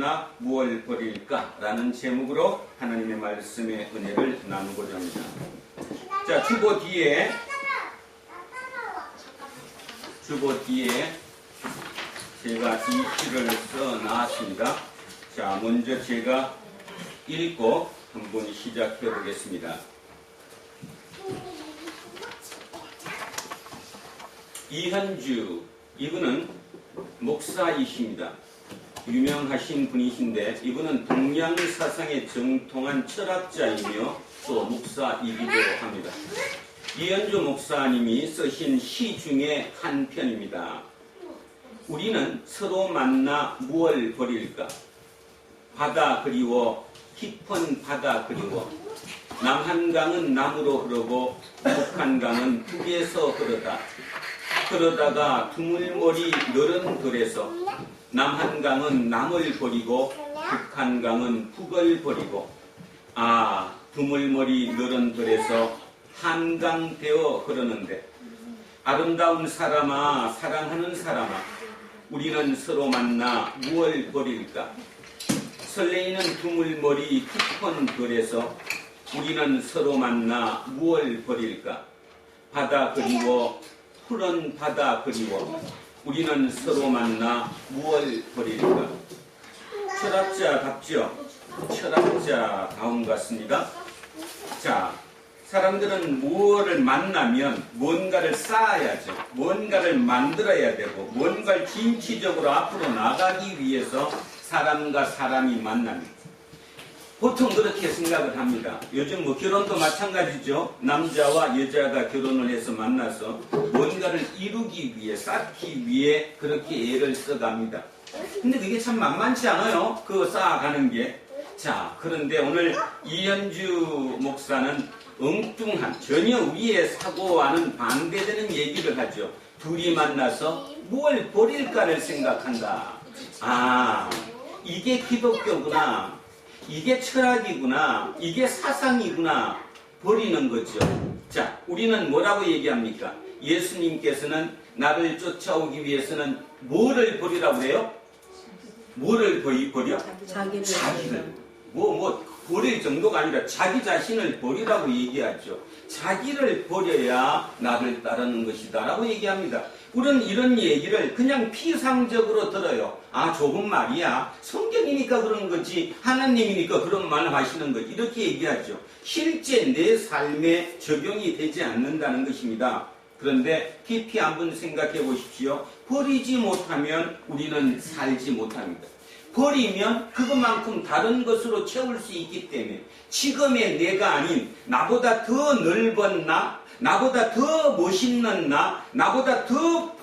만나 무엇을 버릴까? 라는 제목으로 하나님의 말씀의 은혜를 나누고자 합니다. 자, 주보 뒤에 제가 이 시를 써 놨습니다. 자, 먼저 제가 읽고 한번 시작해 보겠습니다. 이현주, 이분은 목사이십니다. 유명하신 분이신데 이분은 동양사상에 정통한 철학자이며 또 목사이기도 합니다. 이현주 목사님이 쓰신 시 중에 한 편입니다. 우리는 서로 만나 무얼 버릴까? 바다 그리워 깊은 바다 그리워 남한강은 남으로 흐르고 북한강은 북에서 흐르다. 그러다가 두물머리 너른 들에서 남한강은 남을 버리고 북한강은 북을 버리고 두물머리 너른 들에서 한강 되어 흐르는데 아름다운 사람아 사랑하는 사람아 우리는 서로 만나 무얼 버릴까? 설레이는 두물머리 깊은 들에서 우리는 서로 만나 무얼 버릴까? 바다 그리워 푸른 바다 그리워 우리는 서로 만나 무얼 버릴까? 철학자답죠? 철학자다운 것 같습니다. 자, 사람들은 무엇을 만나면 뭔가를 쌓아야죠. 뭔가를 만들어야 되고 뭔가를 진취적으로 앞으로 나가기 위해서 사람과 사람이 만납니다. 보통 그렇게 생각을 합니다. 요즘 결혼도 마찬가지죠. 남자와 여자가 결혼을 해서 만나서 뭔가를 이루기 위해, 쌓기 위해 그렇게 애를 써갑니다. 근데 그게 참 만만치 않아요. 그거 쌓아가는 게. 자, 그런데 오늘 이현주 목사는 엉뚱한, 전혀 우리의 사고와는 반대되는 얘기를 하죠. 둘이 만나서 뭘 버릴까를 생각한다. 이게 기독교구나. 이게 철학이구나. 이게 사상이구나. 버리는 거죠. 자, 우리는 뭐라고 얘기합니까? 예수님께서는 나를 쫓아오기 위해서는 뭐를 버리라고 해요? 뭐를 버려? 자기를. 버릴 정도가 아니라 자기 자신을 버리라고 얘기하죠. 자기를 버려야 나를 따르는 것이다 라고 얘기합니다. 우리는 이런 얘기를 그냥 피상적으로 들어요. 좋은 말이야. 성경이니까 그런 거지 하나님이니까 그런 말 하시는 거지 이렇게 얘기하죠. 실제 내 삶에 적용이 되지 않는다는 것입니다. 그런데 깊이 한번 생각해 보십시오. 버리지 못하면 우리는 살지 못합니다. 버리면 그것만큼 다른 것으로 채울 수 있기 때문에 지금의 내가 아닌 나보다 더 넓은 나, 나보다 더 멋있는 나, 나보다 더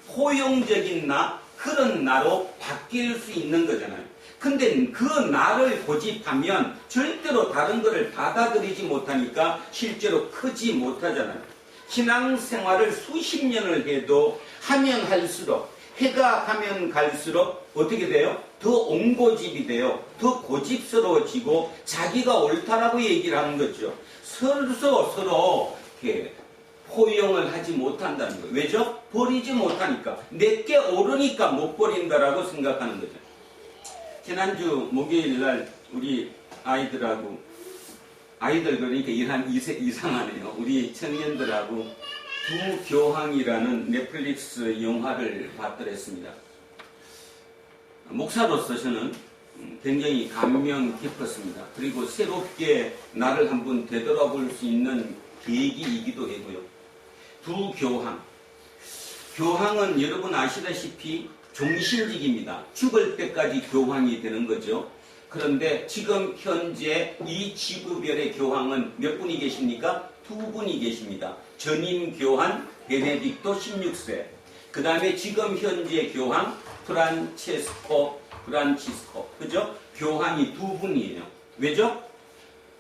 포용적인 나, 그런 나로 바뀔 수 있는 거잖아요. 근데 그 나를 고집하면 절대로 다른 것을 받아들이지 못하니까 실제로 크지 못하잖아요. 신앙생활을 수십 년을 해도 하면 할수록 해가 가면 갈수록 어떻게 돼요? 더 옹고집이 돼요. 더 고집스러워지고 자기가 옳다라고 얘기를 하는 거죠. 서로 이렇게 포용을 하지 못한다는 거예요. 왜죠? 버리지 못하니까. 내게 옳으니까 못 버린다라고 생각하는 거죠. 지난주 목요일날 우리 아이들 그러니까 이상하네요. 우리 청년들하고 두교황이라는 넷플릭스 영화를 봤더랬습니다. 목사로서 저는 굉장히 감명 깊었습니다. 그리고 새롭게 나를 한번 되돌아볼 수 있는 계기이기도 하고요. 두교황. 교황은 여러분 아시다시피 종신직입니다. 죽을 때까지 교황이 되는 거죠. 그런데 지금 현재 이 지구별의 교황은 몇 분이 계십니까? 두 분이 계십니다. 전임 교황 베네딕토 16세. 그 다음에 지금 현재 교황 프란치스코. 그죠? 교황이 두 분이에요. 왜죠?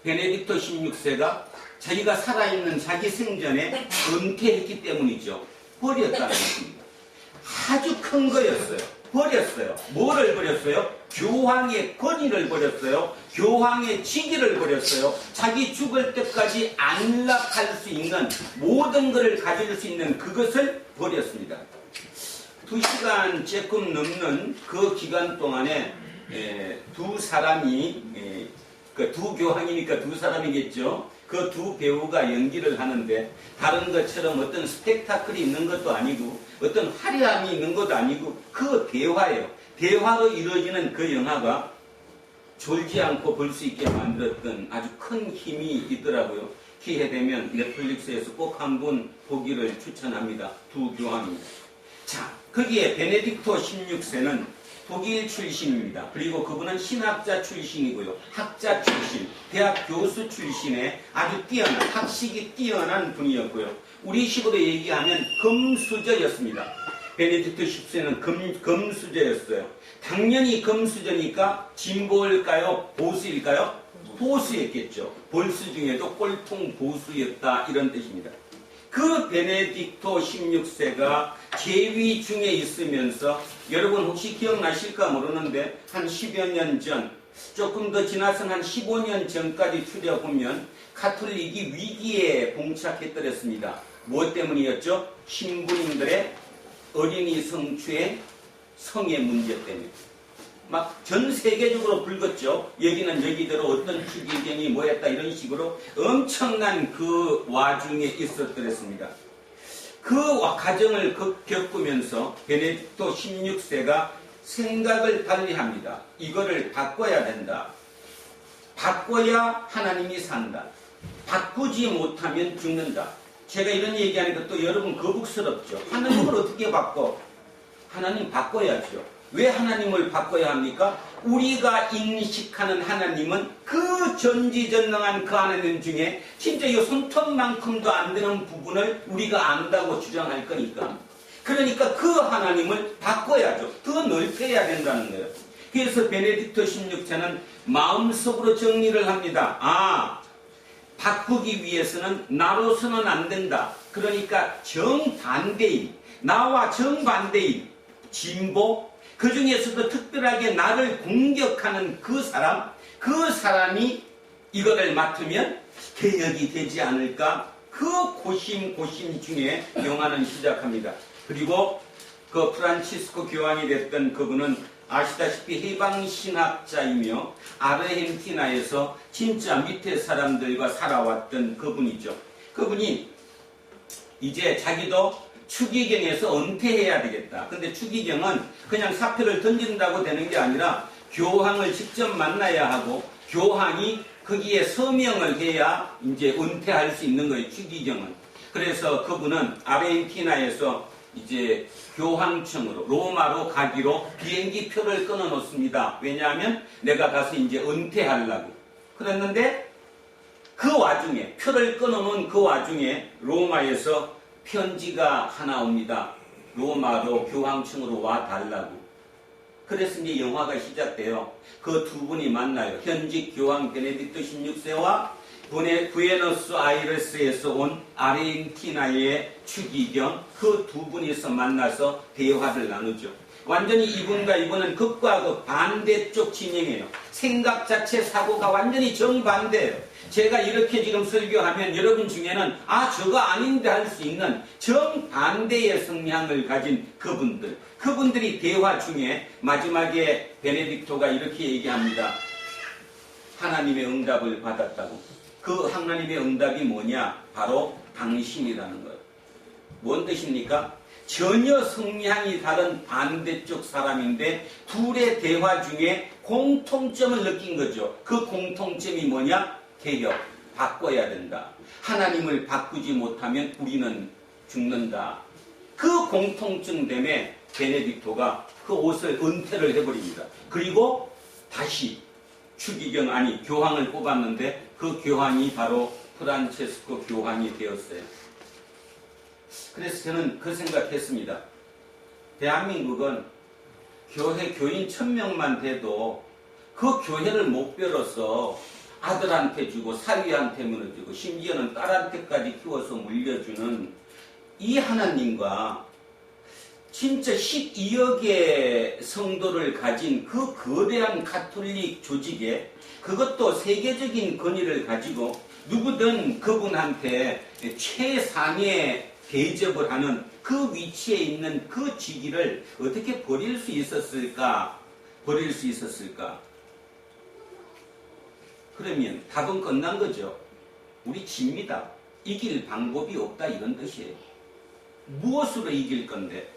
베네딕토 16세가 자기가 살아있는 자기 생전에 은퇴했기 때문이죠. 버렸다는 것입니다. 아주 큰 거였어요. 버렸어요. 뭐를 버렸어요? 교황의 권위를 버렸어요. 교황의 직위를 버렸어요. 자기 죽을 때까지 안락할 수 있는 모든 것을 가질 수 있는 그것을 버렸습니다. 2시간 조금 넘는 그 기간 동안에 두 사람이 그 두 교황이니까 두 사람이겠죠. 그 두 배우가 연기를 하는데 다른 것처럼 어떤 스펙타클이 있는 것도 아니고 어떤 화려함이 있는 것도 아니고 그 대화예요. 대화로 이루어지는 그 영화가 졸지 않고 볼 수 있게 만들었던 아주 큰 힘이 있더라고요. 기회 되면 넷플릭스에서 꼭 한번 보기를 추천합니다. 두 교황입니다. 자, 거기에 베네딕토 16세는 독일 출신입니다. 그리고 그분은 신학자 출신이고요. 학자 출신, 대학 교수 출신의 아주 뛰어난, 학식이 뛰어난 분이었고요. 우리 식으로 얘기하면 금수저였습니다. 베네딕토 10세는 금수저였어요. 당연히 금수저니까 진보일까요? 보수일까요? 보수였겠죠. 볼수 중에도 꼴통 보수였다 이런 뜻입니다. 그 베네딕토 16세가 제위 중에 있으면서 여러분 혹시 기억나실까 모르는데 한 10여 년 전, 조금 더 지나서 한 15년 전까지 추려보면 가톨릭이 위기에 봉착했더랬습니다. 무엇 때문이었죠? 신부님들의 어린이 성추의 성의 문제 때문에. 막 전 세계적으로 불었죠. 여기는 여기대로 어떤 추기경이 뭐했다 이런 식으로 엄청난 그 와중에 있었더랬습니다. 그 과정을 겪으면서 베네딕토 16세가 생각을 달리합니다. 이거를 바꿔야 된다. 바꿔야 하나님이 산다. 바꾸지 못하면 죽는다. 제가 이런 얘기하니까 또 여러분 거북스럽죠. 하나님을 어떻게 바꿔? 하나님 바꿔야죠. 왜 하나님을 바꿔야 합니까? 우리가 인식하는 하나님은 그 전지전능한 그 하나님 중에 진짜 이 손톱만큼도 안 되는 부분을 우리가 안다고 주장할 거니까. 그러니까 그 하나님을 바꿔야죠. 더 넓혀야 된다는 거예요. 그래서 베네딕토 16세는 마음속으로 정리를 합니다. 아, 바꾸기 위해서는 나로서는 안 된다. 그러니까 정반대인, 나와 정반대인 진보, 그 중에서도 특별하게 나를 공격하는 그 사람이 이거를 맡으면 개혁이 되지 않을까? 그 고심 중에 영화는 시작합니다. 그리고 그 프란치스코 교황이 됐던 그분은 아시다시피 해방신학자이며 아르헨티나에서 진짜 밑에 사람들과 살아왔던 그분이죠. 그분이 이제 자기도 추기경에서 은퇴해야 되겠다. 근데 추기경은 그냥 사표를 던진다고 되는 게 아니라 교황을 직접 만나야 하고 교황이 거기에 서명을 해야 이제 은퇴할 수 있는 거예요. 추기경은. 그래서 그분은 아르헨티나에서 이제 교황청으로 로마로 가기로 비행기 표를 끊어 놓습니다. 왜냐하면 내가 가서 이제 은퇴하려고. 그랬는데 그 와중에 표를 끊어 놓은 그 와중에 로마에서 편지가 하나 옵니다. 로마로 교황청으로 와 달라고. 그래서 이제 영화가 시작돼요. 그 두 분이 만나요. 현직 교황 베네딕토 16세와 부에노스 아이레스에서 온 아르헨티나의 추기경, 그 두 분이서 만나서 대화를 나누죠. 완전히 이분과 이분은 극과 극 반대쪽 진영이에요. 생각 자체 사고가 완전히 정반대예요. 제가 이렇게 지금 설교하면 여러분 중에는 아 저거 아닌데 할 수 있는 정반대의 성향을 가진 그분들이 대화 중에 마지막에 베네딕토가 이렇게 얘기합니다. 하나님의 응답을 받았다고. 그 하나님의 응답이 뭐냐? 바로 당신이라는 거예요. 뭔 뜻입니까? 전혀 성향이 다른 반대쪽 사람인데 둘의 대화 중에 공통점을 느낀 거죠. 그 공통점이 뭐냐? 개혁, 바꿔야 된다. 하나님을 바꾸지 못하면 우리는 죽는다. 그 공통점 때문에 베네딕토가 그 옷을 은퇴를 해버립니다. 그리고 다시 추기경 교황을 뽑았는데 그 교황이 바로 프란체스코 교황이 되었어요. 그래서 저는 그 생각했습니다. 대한민국은 교인 1000명만 돼도 그 교회를 목표로서 아들한테 주고 사위한테 물어주고 심지어는 딸한테까지 키워서 물려주는 이 하나님과 진짜 12억의 성도를 가진 그 거대한 가톨릭 조직에 그것도 세계적인 권위를 가지고 누구든 그분한테 최상의 대접을 하는 그 위치에 있는 그 직위를 어떻게 버릴 수 있었을까? 버릴 수 있었을까? 그러면 답은 끝난 거죠. 우리 집니다. 이길 방법이 없다 이런 뜻이에요. 무엇으로 이길 건데?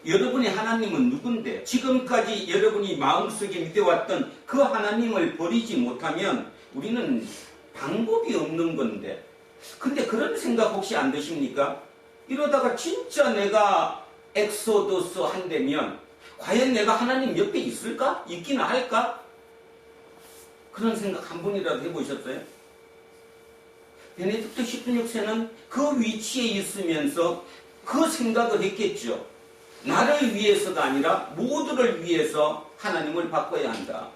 여러분의 하나님은 누군데? 지금까지 여러분이 마음속에 믿어왔던 그 하나님을 버리지 못하면 우리는 방법이 없는 건데. 근데 그런 생각 혹시 안 드십니까? 이러다가 진짜 내가 엑소더스 한다면 과연 내가 하나님 옆에 있을까? 있기는 할까? 그런 생각 한 번이라도 해보셨어요? 베네딕토 16세는 그 위치에 있으면서 그 생각을 했겠죠. 나를 위해서가 아니라 모두를 위해서 하나님을 바꿔야 한다.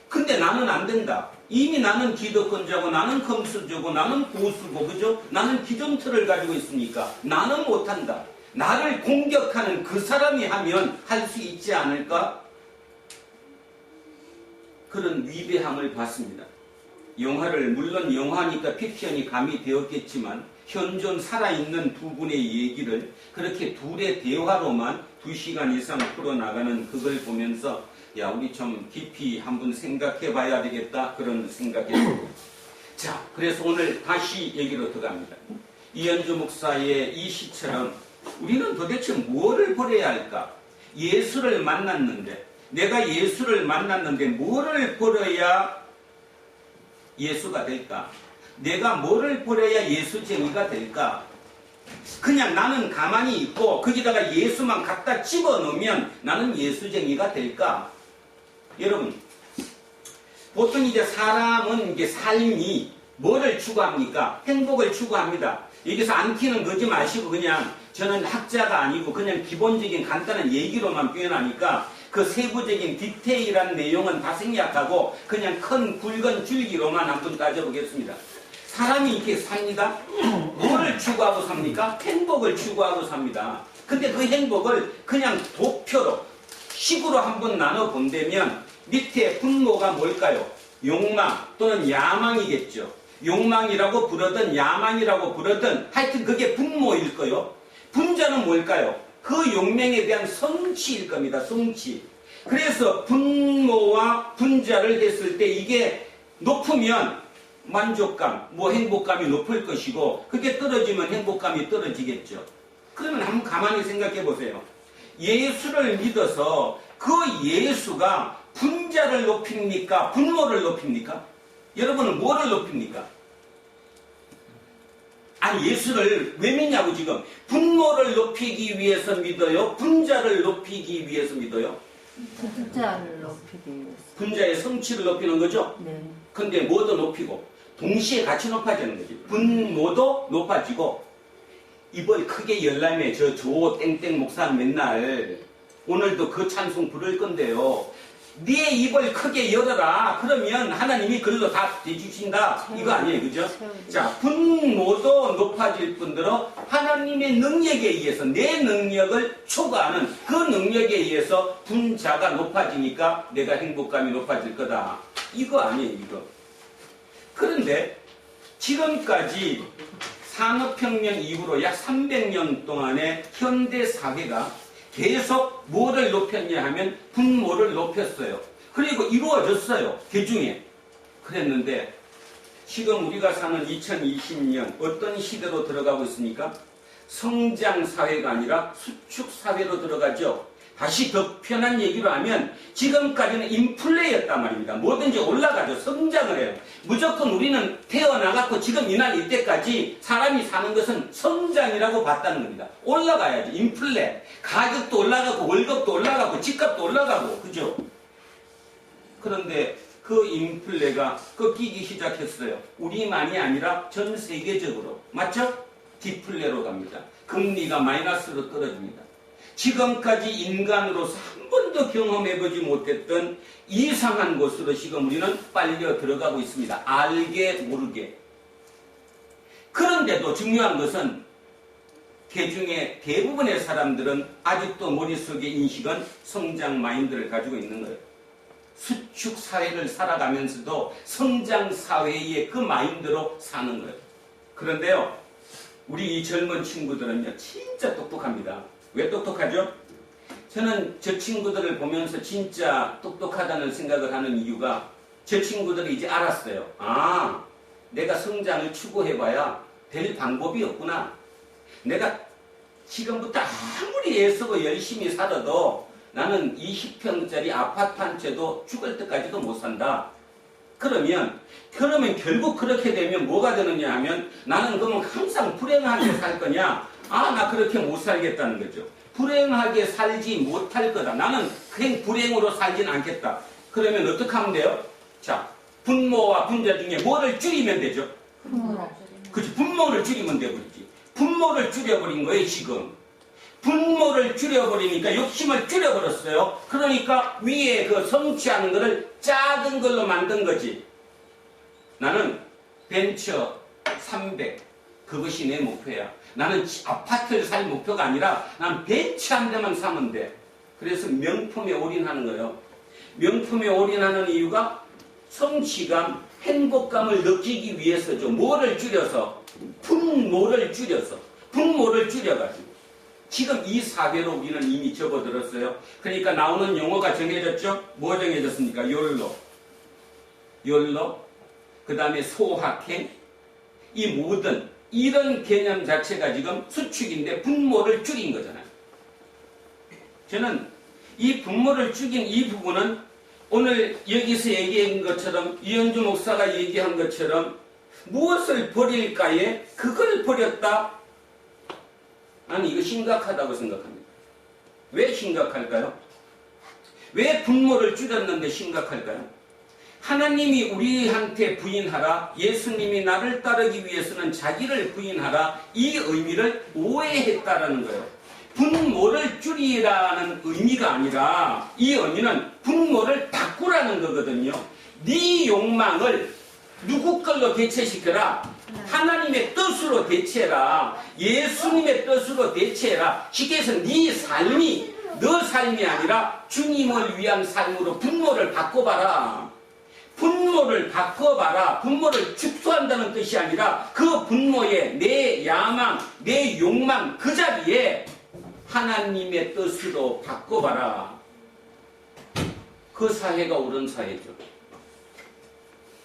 근데 나는 안 된다. 이미 나는 기득권자고 나는 검수저고 나는 보수고 그죠? 나는 기존틀을 가지고 있으니까 나는 못한다. 나를 공격하는 그 사람이 하면 할 수 있지 않을까? 그런 위대함을 봤습니다. 영화를 물론 영화니까 픽션이 가미되었겠지만 현존 살아있는 두 분의 얘기를 그렇게 둘의 대화로만 2시간 이상 풀어나가는 그걸 보면서 야 우리 좀 깊이 한번 생각해 봐야 되겠다 그런 생각했습니다. 자, 그래서 오늘 다시 얘기로 들어갑니다. 이현주 목사의 이 시처럼 우리는 도대체 뭐를 버려야 할까? 예수를 만났는데 내가 예수를 만났는데 뭐를 버려야 예수가 될까? 내가 뭐를 버려야 예수쟁이가 될까? 그냥 나는 가만히 있고 거기다가 예수만 갖다 집어넣으면 나는 예수쟁이가 될까? 여러분, 보통 이제 사람은 이게 삶이 뭐를 추구합니까? 행복을 추구합니다. 여기서 안티는 거지 마시고 그냥 저는 학자가 아니고 그냥 기본적인 간단한 얘기로만 표현하니까 그 세부적인 디테일한 내용은 다 생략하고 그냥 큰 굵은 줄기로만 한번 따져보겠습니다. 사람이 이렇게 삽니다. 뭐를 추구하고 삽니까? 행복을 추구하고 삽니다. 근데 그 행복을 그냥 도표로 식으로 한번 나눠본다면 밑에 분모가 뭘까요? 욕망 또는 야망이겠죠. 욕망이라고 부르든 야망이라고 부르든 하여튼 그게 분모일 거요. 분자는 뭘까요? 그 욕망에 대한 성취일 겁니다. 성취. 그래서 분모와 분자를 했을 때 이게 높으면 만족감, 행복감이 높을 것이고 그게 떨어지면 행복감이 떨어지겠죠. 그러면 한번 가만히 생각해 보세요. 예수를 믿어서 그 예수가 분자를 높입니까? 분모를 높입니까? 여러분은 뭐를 높입니까? 아니 예수를 왜 믿냐고 지금. 분모를 높이기 위해서 믿어요? 분자를 높이기 위해서 믿어요? 분자를 높이기 위해서. 분자의 성취를 높이는 거죠? 네. 근데 뭐도 높이고 동시에 같이 높아지는 거지. 분모도 높아지고 입을 크게 열라며 저 땡땡 목사는 맨날 오늘도 그 찬송 부를 건데요. 네 입을 크게 열어라. 그러면 하나님이 그걸로 다 대주신다. 이거 아니에요. 그죠? 자, 분모도 높아질 뿐더러 하나님의 능력에 의해서 내 능력을 초과하는 그 능력에 의해서 분자가 높아지니까 내가 행복감이 높아질 거다. 이거 아니에요. 이거. 그런데 지금까지 산업혁명 이후로 약 300년 동안의 현대사회가 계속 뭐를 높였냐 하면 분모를 높였어요. 그리고 이루어졌어요. 대중에. 그랬는데 지금 우리가 사는 2020년 어떤 시대로 들어가고 있습니까? 성장사회가 아니라 수축사회로 들어가죠. 다시 더 편한 얘기로 하면 지금까지는 인플레였단 말입니다. 뭐든지 올라가죠. 성장을 해요. 무조건 우리는 태어나갖고 지금 이날 이때까지 사람이 사는 것은 성장이라고 봤다는 겁니다. 올라가야지. 인플레. 가격도 올라가고 월급도 올라가고 집값도 올라가고 그죠? 그런데 그 인플레가 꺾이기 시작했어요. 우리만이 아니라 전 세계적으로. 맞죠? 디플레로 갑니다. 금리가 마이너스로 떨어집니다. 지금까지 인간으로서 한 번도 경험해보지 못했던 이상한 곳으로 지금 우리는 빨려 들어가고 있습니다. 알게 모르게. 그런데도 중요한 것은 개중에 대부분의 사람들은 아직도 머릿속의 인식은 성장 마인드를 가지고 있는 거예요. 수축 사회를 살아가면서도 성장 사회의 그 마인드로 사는 거예요. 그런데요, 우리 이 젊은 친구들은요 진짜 똑똑합니다. 왜 똑똑하죠? 저는 저 친구들을 보면서 진짜 똑똑하다는 생각을 하는 이유가 저 친구들이 이제 알았어요. 아, 내가 성장을 추구해봐야 될 방법이 없구나. 내가 지금부터 아무리 애쓰고 열심히 살아도 나는 20평짜리 아파트 한 채도 죽을 때까지도 못 산다. 그러면 결국 그렇게 되면 뭐가 되느냐 하면 나는 그러면 항상 불행하게 살 거냐? 아, 나 그렇게 못 살겠다는 거죠. 불행하게 살지 못할 거다. 나는 그냥 불행으로 살진 않겠다. 그러면 어떻게 하면 돼요? 자, 분모와 분자 중에 뭐를 줄이면 되죠? 그렇지, 분모를 줄이면 되버리지. 분모를 줄여버린 거예요, 지금. 분모를 줄여버리니까 욕심을 줄여버렸어요. 그러니까 위에 그 성취하는 것을 작은 걸로 만든 거지. 나는 벤처 300 그것이 내 목표야. 나는 아파트를 살 목표가 아니라 난 벤처 한 대만 사면 돼. 그래서 명품에 올인하는 거예요. 명품에 올인하는 이유가 성취감, 행복감을 느끼기 위해서죠. 뭐를 줄여서? 분모를 줄여서. 분모를 줄여가지고. 지금 이 사회로 우리는 이미 접어들었어요. 그러니까 나오는 용어가 정해졌죠? 뭐 정해졌습니까? 욜로, 그 다음에 소확행. 이 모든 이런 개념 자체가 지금 수축인데 분모를 줄인 거잖아요. 저는 이 분모를 줄인 이 부분은 오늘 여기서 얘기한 것처럼 이현주 목사가 얘기한 것처럼 무엇을 버릴까에 그걸 버렸다. 나는 이거 심각하다고 생각합니다. 왜 심각할까요? 왜 분모를 줄였는데 심각할까요? 하나님이 우리한테 부인하라, 예수님이 나를 따르기 위해서는 자기를 부인하라, 이 의미를 오해했다라는 거예요. 분모를 줄이라는 의미가 아니라 이 의미는 분모를 바꾸라는 거거든요. 네 욕망을 누구 걸로 대체시켜라? 하나님의 뜻으로 대체해라. 예수님의 뜻으로 대체해라. 쉽게 해서 네 삶이 너 삶이 아니라 주님을 위한 삶으로 분모를 바꿔봐라. 분모를 바꿔봐라. 분모를 축소한다는 뜻이 아니라 그 분모에 내 야망, 내 욕망 그 자리에 하나님의 뜻으로 바꿔봐라. 그 사회가 옳은 사회죠.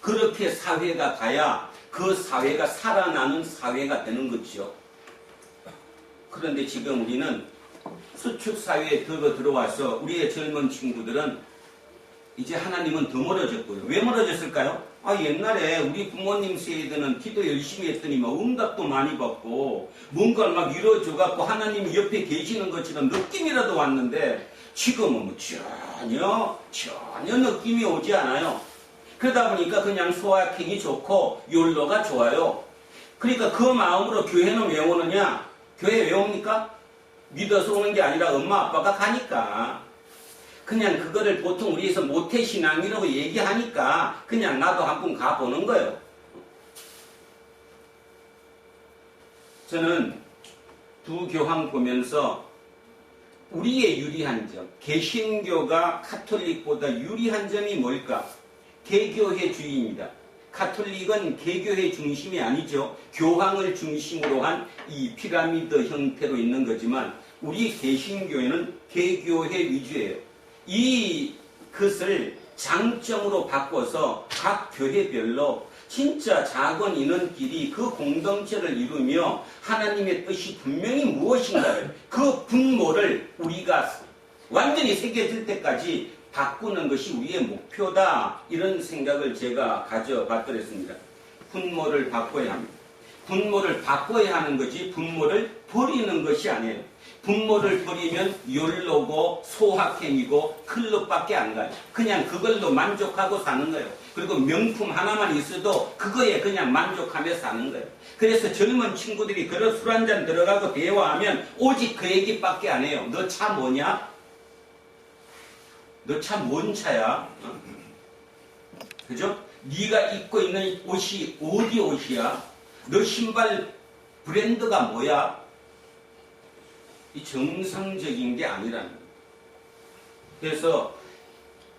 그렇게 사회가 가야 그 사회가 살아나는 사회가 되는 거죠. 그런데 지금 우리는 수축사회에 들어와서 우리의 젊은 친구들은 이제 하나님은 더 멀어졌고요. 왜 멀어졌을까요? 옛날에 우리 부모님 세대는 기도 열심히 했더니 막 응답도 많이 받고 뭔가를 막 이루어줘갖고 하나님이 옆에 계시는 것처럼 느낌이라도 왔는데 지금은 뭐 전혀 느낌이 오지 않아요. 그러다 보니까 그냥 소확행이 좋고 욜로가 좋아요. 그러니까 그 마음으로 교회는 왜 오느냐? 교회 왜 옵니까? 믿어서 오는 게 아니라 엄마 아빠가 가니까. 그냥 그거를 보통 우리에서 모태신앙이라고 얘기하니까 그냥 나도 한번 가보는 거예요. 저는 두 교황 보면서 우리의 유리한 점, 개신교가 카톨릭보다 유리한 점이 뭘까? 개교회주의입니다. 카톨릭은 개교회 중심이 아니죠. 교황을 중심으로 한 이 피라미드 형태로 있는 거지만 우리 개신교회는 개교회 위주예요. 이 것을 장점으로 바꿔서 각 교회별로 진짜 작은 인원끼리 그 공동체를 이루며 하나님의 뜻이 분명히 무엇인가를 그 분모를 우리가 완전히 새겨질 때까지 바꾸는 것이 우리의 목표다. 이런 생각을 제가 가져봤더랬습니다. 분모를 바꿔야 합니다. 분모를 바꿔야 하는 거지 분모를 버리는 것이 아니에요. 분모를 버리면 욜로고 소확행이고 클럽밖에 안 가요. 그냥 그걸로 만족하고 사는 거예요. 그리고 명품 하나만 있어도 그거에 그냥 만족하며 사는 거예요. 그래서 젊은 친구들이 그런 술 한잔 들어가고 대화하면 오직 그 얘기밖에 안 해요. 너 차 뭐냐? 너 차 뭔 차야? 그죠? 네가 입고 있는 옷이 어디 옷이야? 너 신발 브랜드가 뭐야? 이 정상적인 게 아니라는 거예요. 그래서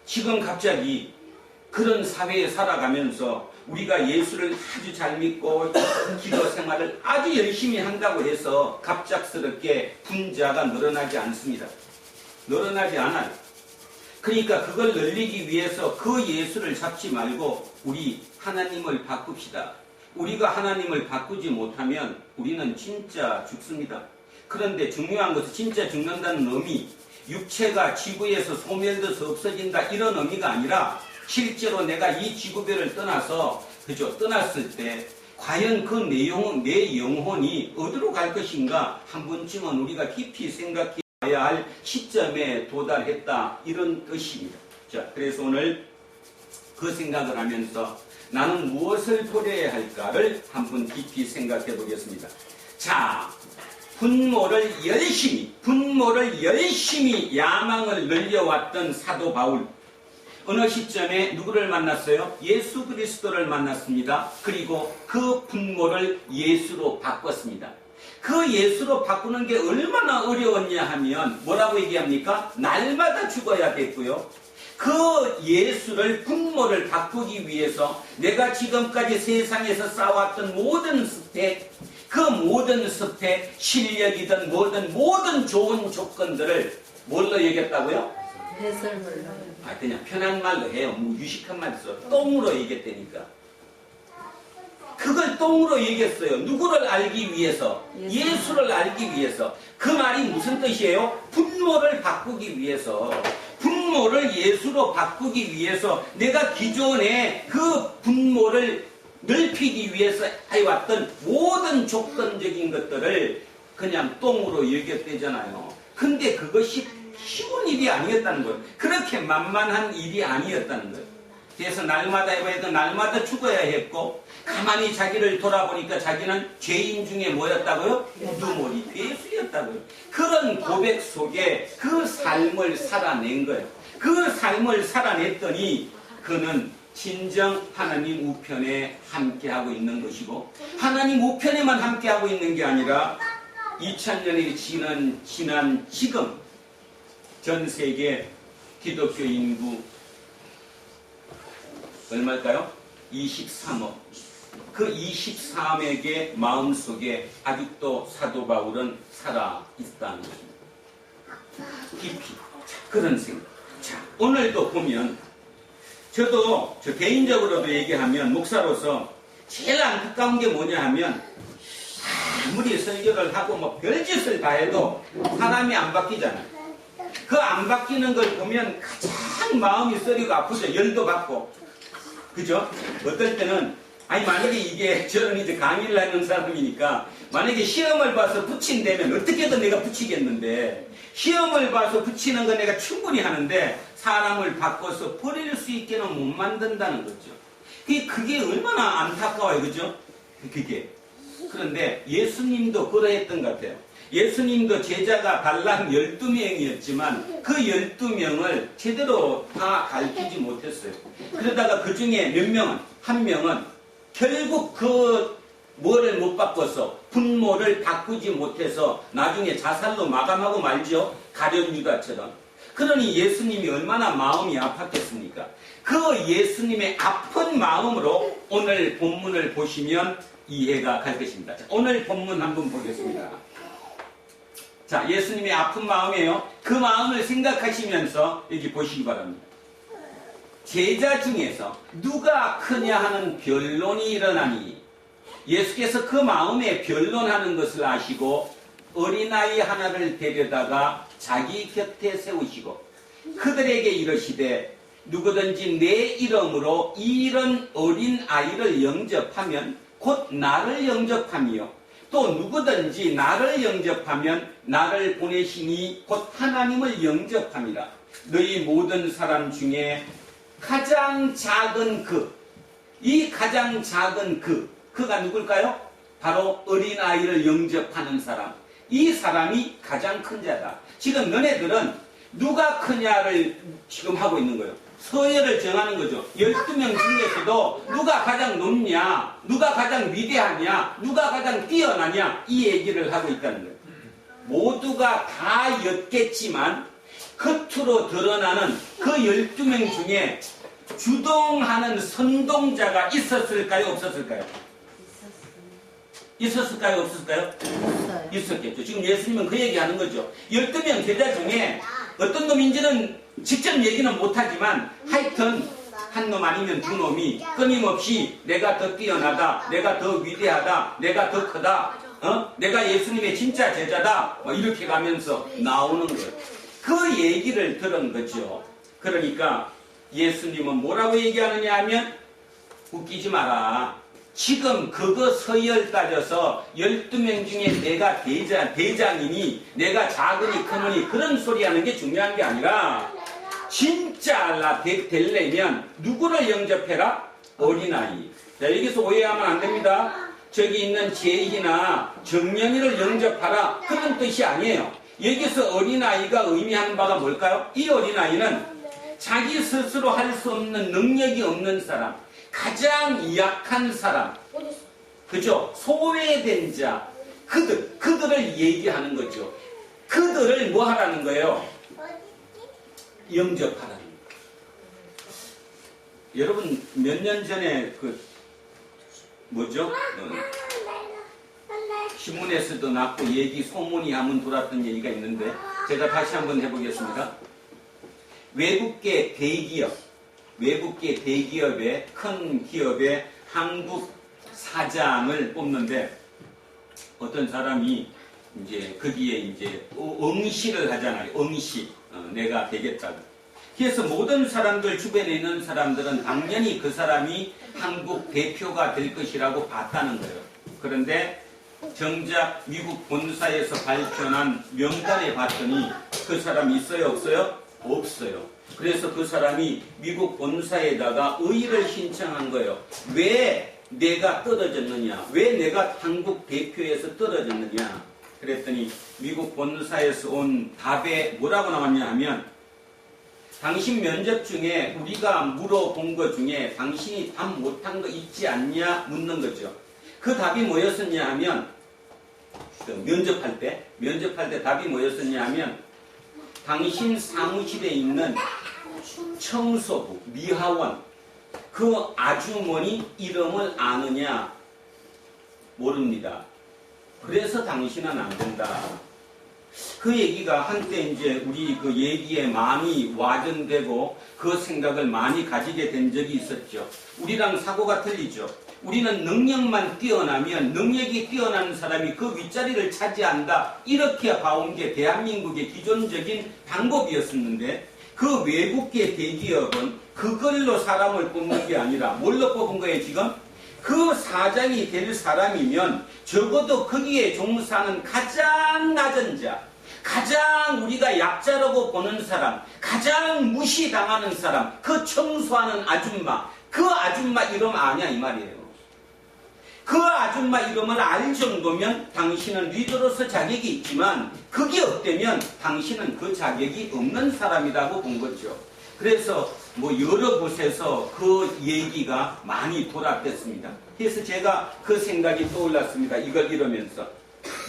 지금 갑자기 그런 사회에 살아가면서 우리가 예수를 아주 잘 믿고 기도 생활을 아주 열심히 한다고 해서 갑작스럽게 분자가 늘어나지 않습니다. 늘어나지 않아요. 그러니까 그걸 늘리기 위해서 그 예수를 잡지 말고 우리 하나님을 바꿉시다. 우리가 하나님을 바꾸지 못하면 우리는 진짜 죽습니다. 그런데 중요한 것은 진짜 죽는다는 의미, 육체가 지구에서 소멸돼서 없어진다 이런 의미가 아니라 실제로 내가 이 지구별을 떠나서 그죠? 떠났을 때 과연 그 내용은 내 영혼이 어디로 갈 것인가 한 번쯤은 우리가 깊이 생각해야 할 시점에 도달했다 이런 뜻입니다. 자, 그래서 오늘 그 생각을 하면서 나는 무엇을 버려야 할까를 한번 깊이 생각해 보겠습니다. 자, 분모를 열심히 야망을 늘려왔던 사도 바울. 어느 시점에 누구를 만났어요? 예수 그리스도를 만났습니다. 그리고 그 분모를 예수로 바꿨습니다. 그 예수로 바꾸는 게 얼마나 어려웠냐 하면 뭐라고 얘기합니까? 날마다 죽어야 됐고요. 그 예수를 분모를 바꾸기 위해서 내가 지금까지 세상에서 쌓아왔던 모든 스펙, 그 모든 스펙, 실력이든 뭐든 모든 좋은 조건들을 뭘로 얘기했다고요? 배설물로. 그냥 편한 말로 해요. 뭐 유식한 말로 써. 똥으로 얘기했다니까. 그걸 똥으로 얘기했어요. 누구를 알기 위해서? 예수를 알기 위해서. 그 말이 무슨 뜻이에요? 분모를 바꾸기 위해서. 분모를 예수로 바꾸기 위해서 내가 기존에 그 분모를 넓히기 위해서 해왔던 모든 조건적인 것들을 그냥 똥으로 얘기했대잖아요. 근데 그것이 쉬운 일이 아니었다는 거예요. 그렇게 만만한 일이 아니었다는 거예요. 그래서 날마다 해봐야 돼. 날마다 죽어야 했고 가만히 자기를 돌아보니까 자기는 죄인 중에 뭐였다고요? 우두머리 괴수였다고요. 그런 고백 속에 그 삶을 살아낸 거예요. 그 삶을 살아냈더니 그는 진정 하나님 우편에 함께하고 있는 것이고 하나님 우편에만 함께하고 있는 게 아니라 2000년이 지난 지금 전 세계 기독교 인구 얼마일까요? 23억. 그 23억의 마음속에 아직도 사도 바울은 살아있다는 것입니다. 깊이. 그런 생각. 자, 오늘도 보면 저도 저 개인적으로도 얘기하면 목사로서 제일 안타까운 게 뭐냐 하면 아무리 설교를 하고 뭐 별짓을 다 해도 사람이 안 바뀌잖아요. 그 안 바뀌는 걸 보면 가장 마음이 쓰리고 아프죠. 열도 받고. 그죠? 어떨 때는 아니 만약에 이게 저는 이제 강의를 하는 사람이니까 만약에 시험을 봐서 붙인다면 어떻게든 내가 붙이겠는데 시험을 봐서 붙이는 건 내가 충분히 하는데 사람을 바꿔서 버릴 수 있게는 못 만든다는 거죠. 그게 얼마나 안타까워요. 그죠? 그게. 그런데 예수님도 그러했던 것 같아요. 예수님도 제자가 달랑 12명이었지만 그 12명을 제대로 다 가르치지 못했어요. 그러다가 그 중에 몇 명은, 한 명은 결국 그 뭐를 못 바꿔서 분모를 바꾸지 못해서 나중에 자살로 마감하고 말죠. 가룟 유다처럼. 그러니 예수님이 얼마나 마음이 아팠겠습니까? 그 예수님의 아픈 마음으로 오늘 본문을 보시면 이해가 갈 것입니다. 자, 오늘 본문 한번 보겠습니다. 자, 예수님의 아픈 마음이에요. 그 마음을 생각하시면서 여기 보시기 바랍니다. 제자 중에서 누가 크냐 하는 변론이 일어나니 예수께서 그 마음에 변론하는 것을 아시고 어린아이 하나를 데려다가 자기 곁에 세우시고 그들에게 이르시되 누구든지 내 이름으로 이런 어린아이를 영접하면 곧 나를 영접하며 또 누구든지 나를 영접하면 나를 보내시니 곧 하나님을 영접함이라. 너희 모든 사람 중에 가장 작은 이 가장 작은 그가 누굴까요? 바로 어린아이를 영접하는 사람. 이 사람이 가장 큰 자다. 지금 너네들은 누가 크냐를 지금 하고 있는 거예요. 서열을 정하는 거죠. 12명 중에서도 누가 가장 높냐, 누가 가장 위대하냐, 누가 가장 뛰어나냐 이 얘기를 하고 있다는 거예요. 모두가 다 였겠지만 겉으로 드러나는 그 12명 중에 주동하는 선동자가 있었을까요? 없었을까요? 있었을까요? 없었을까요? 있어요. 있었겠죠. 지금 예수님은 그 얘기하는 거죠. 12명 제자 중에 어떤 놈인지는 직접 얘기는 못하지만 하여튼 한 놈 아니면 두 놈이 끊임없이 내가 더 뛰어나다, 내가 더 위대하다, 내가 더 크다, 내가 예수님의 진짜 제자다, 뭐 이렇게 가면서 나오는 거예요. 그 얘기를 들은 거죠. 그러니까 예수님은 뭐라고 얘기하느냐 하면 웃기지 마라. 지금 그거 서열 따져서 12명 중에 내가 대장이니 내가 작으니 크니 그런 소리 하는 게 중요한 게 아니라 진짜 되려면 누구를 영접해라? 어린아이. 자, 여기서 오해하면 안 됩니다. 저기 있는 제희나 정연이를 영접하라 그런 뜻이 아니에요. 여기서 어린아이가 의미하는 바가 뭘까요? 이 어린아이는 자기 스스로 할 수 없는 능력이 없는 사람, 가장 약한 사람, 그죠? 소외된 자, 그들을 얘기하는 거죠. 그들을 뭐 하라는 거예요? 영접하라는 거예요. 여러분 몇 년 전에 신문에서도 났고 소문이 한번 돌았던 얘기가 있는데 제가 다시 한번 해보겠습니다. 외국계 대기업의 큰 기업의 한국 사장을 뽑는데 어떤 사람이 이제 거기에 이제 응시를 하잖아요. 내가 되겠다고. 그래서 모든 사람들 주변에 있는 사람들은 당연히 그 사람이 한국 대표가 될 것이라고 봤다는 거예요. 그런데 정작 미국 본사에서 발표한 명단에 봤더니 그 사람이 있어요? 없어요? 없어요. 그래서 그 사람이 미국 본사에다가 의의를 신청한 거예요. 왜 내가 떨어졌느냐? 왜 내가 한국 대표에서 떨어졌느냐? 그랬더니 미국 본사에서 온 답에 뭐라고 나왔냐 하면 당신 면접 중에 우리가 물어본 것 중에 당신이 답 못한 거 있지 않냐 묻는 거죠. 그 답이 뭐였었냐 하면 면접할 때 답이 뭐였었냐 하면 당신 사무실에 있는 청소부, 미화원 그 아주머니 이름을 아느냐? 모릅니다. 그래서 당신은 안 된다. 그 얘기가 한때 이제 우리 그 얘기에 많이 와전되고 그 생각을 많이 가지게 된 적이 있었죠. 우리랑 사고가 틀리죠. 우리는 능력만 뛰어나면 능력이 뛰어난 사람이 그 윗자리를 차지한다. 이렇게 봐온 게 대한민국의 기존적인 방법이었었는데 그 외국계 대기업은 그걸로 사람을 뽑는 게 아니라 뭘로 뽑은 거예요 지금? 그 사장이 될 사람이면 적어도 거기에 종사하는 가장 낮은 자, 가장 우리가 약자라고 보는 사람, 가장 무시당하는 사람, 그 청소하는 아줌마, 그 아줌마 이름 아냐 이 말이에요. 그 아줌마 이름을 알 정도면 당신은 리더로서 자격이 있지만 그게 없다면 당신은 그 자격이 없는 사람이라고 본 거죠. 그래서 뭐 여러 곳에서 그 얘기가 많이 돌아댔습니다. 그래서 제가 그 생각이 떠올랐습니다. 이걸 이러면서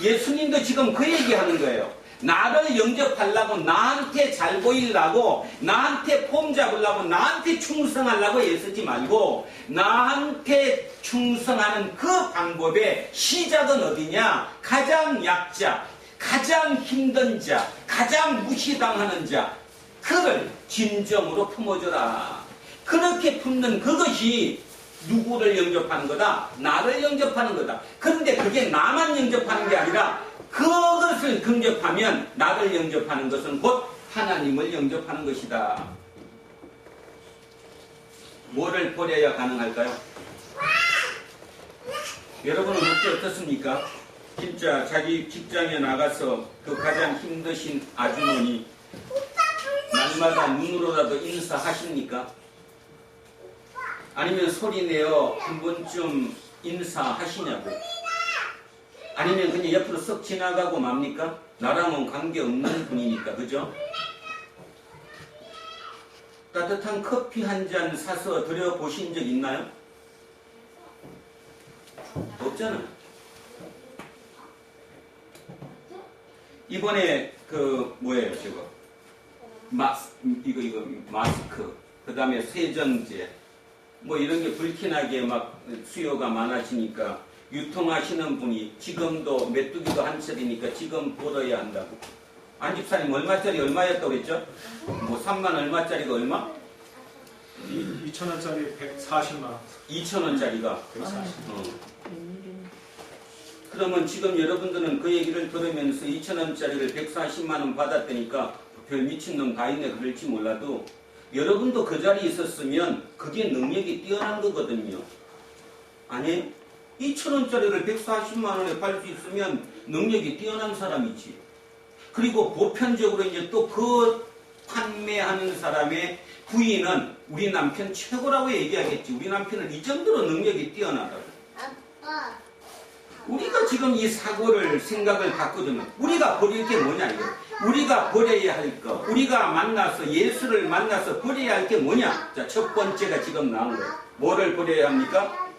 예수님도 지금 그 얘기하는 거예요. 나를 영접하려고, 나한테 잘 보이려고, 나한테 폼 잡으려고, 나한테 충성하려고 애쓰지 말고 나한테 충성하는 그 방법의 시작은 어디냐? 가장 약자, 가장 힘든 자, 가장 무시당하는 자, 그를 진정으로 품어줘라. 그렇게 품는 그것이 누구를 영접하는 거다? 나를 영접하는 거다. 그런데 그게 나만 영접하는 게 아니라 그것을 영접하면 나를 영접하는 것은 곧 하나님을 영접하는 것이다. 뭐를 버려야 가능할까요? 여러분은 어떻습니까? 진짜 자기 직장에 나가서 그 가장 힘드신 아주머니 날마다 눈으로라도 인사하십니까? 아니면 소리내어 한 번쯤 인사하시냐고? 아니면 그냥 옆으로 쓱 지나가고 맙니까? 나랑은 관계없는 분이니까, 그죠? 따뜻한 커피 한 잔 사서 드려보신 적 있나요? 없잖아. 이번에 뭐예요, 저거? 이거 마스크, 그 다음에 세정제, 뭐 이런 게 불티나게 막 수요가 많아지니까 유통하시는 분이 지금도 메뚜기도 한철이니까 지금 벌어야 한다고. 안집사님 얼마짜리 얼마였다고 그랬죠? 뭐 3만 얼마짜리가 얼마? 2,000원짜리 140만 원. 2,000원짜리가 140만 그러면 지금 여러분들은 그 얘기를 들으면서 2,000원짜리를 140만 원 받았다니까 별 미친놈 다 있네 그럴지 몰라도 여러분도 그 자리에 있었으면 그게 능력이 뛰어난 거거든요. 아니 2,000원짜리를 140만 원에 팔 수 있으면 능력이 뛰어난 사람이지. 그리고 보편적으로 이제 또 그 판매하는 사람의 부인은 우리 남편 최고라고 얘기하겠지. 우리 남편은 이 정도로 능력이 뛰어나다고. 아빠. 우리가 지금 이 사고를 생각을 바꾸면 우리가 버릴 게 뭐냐 이거. 우리가 버려야 할 거. 우리가 만나서 예수를 만나서 버려야 할 게 뭐냐. 자, 첫 번째가 지금 나온 거예요. 뭐를 버려야 합니까?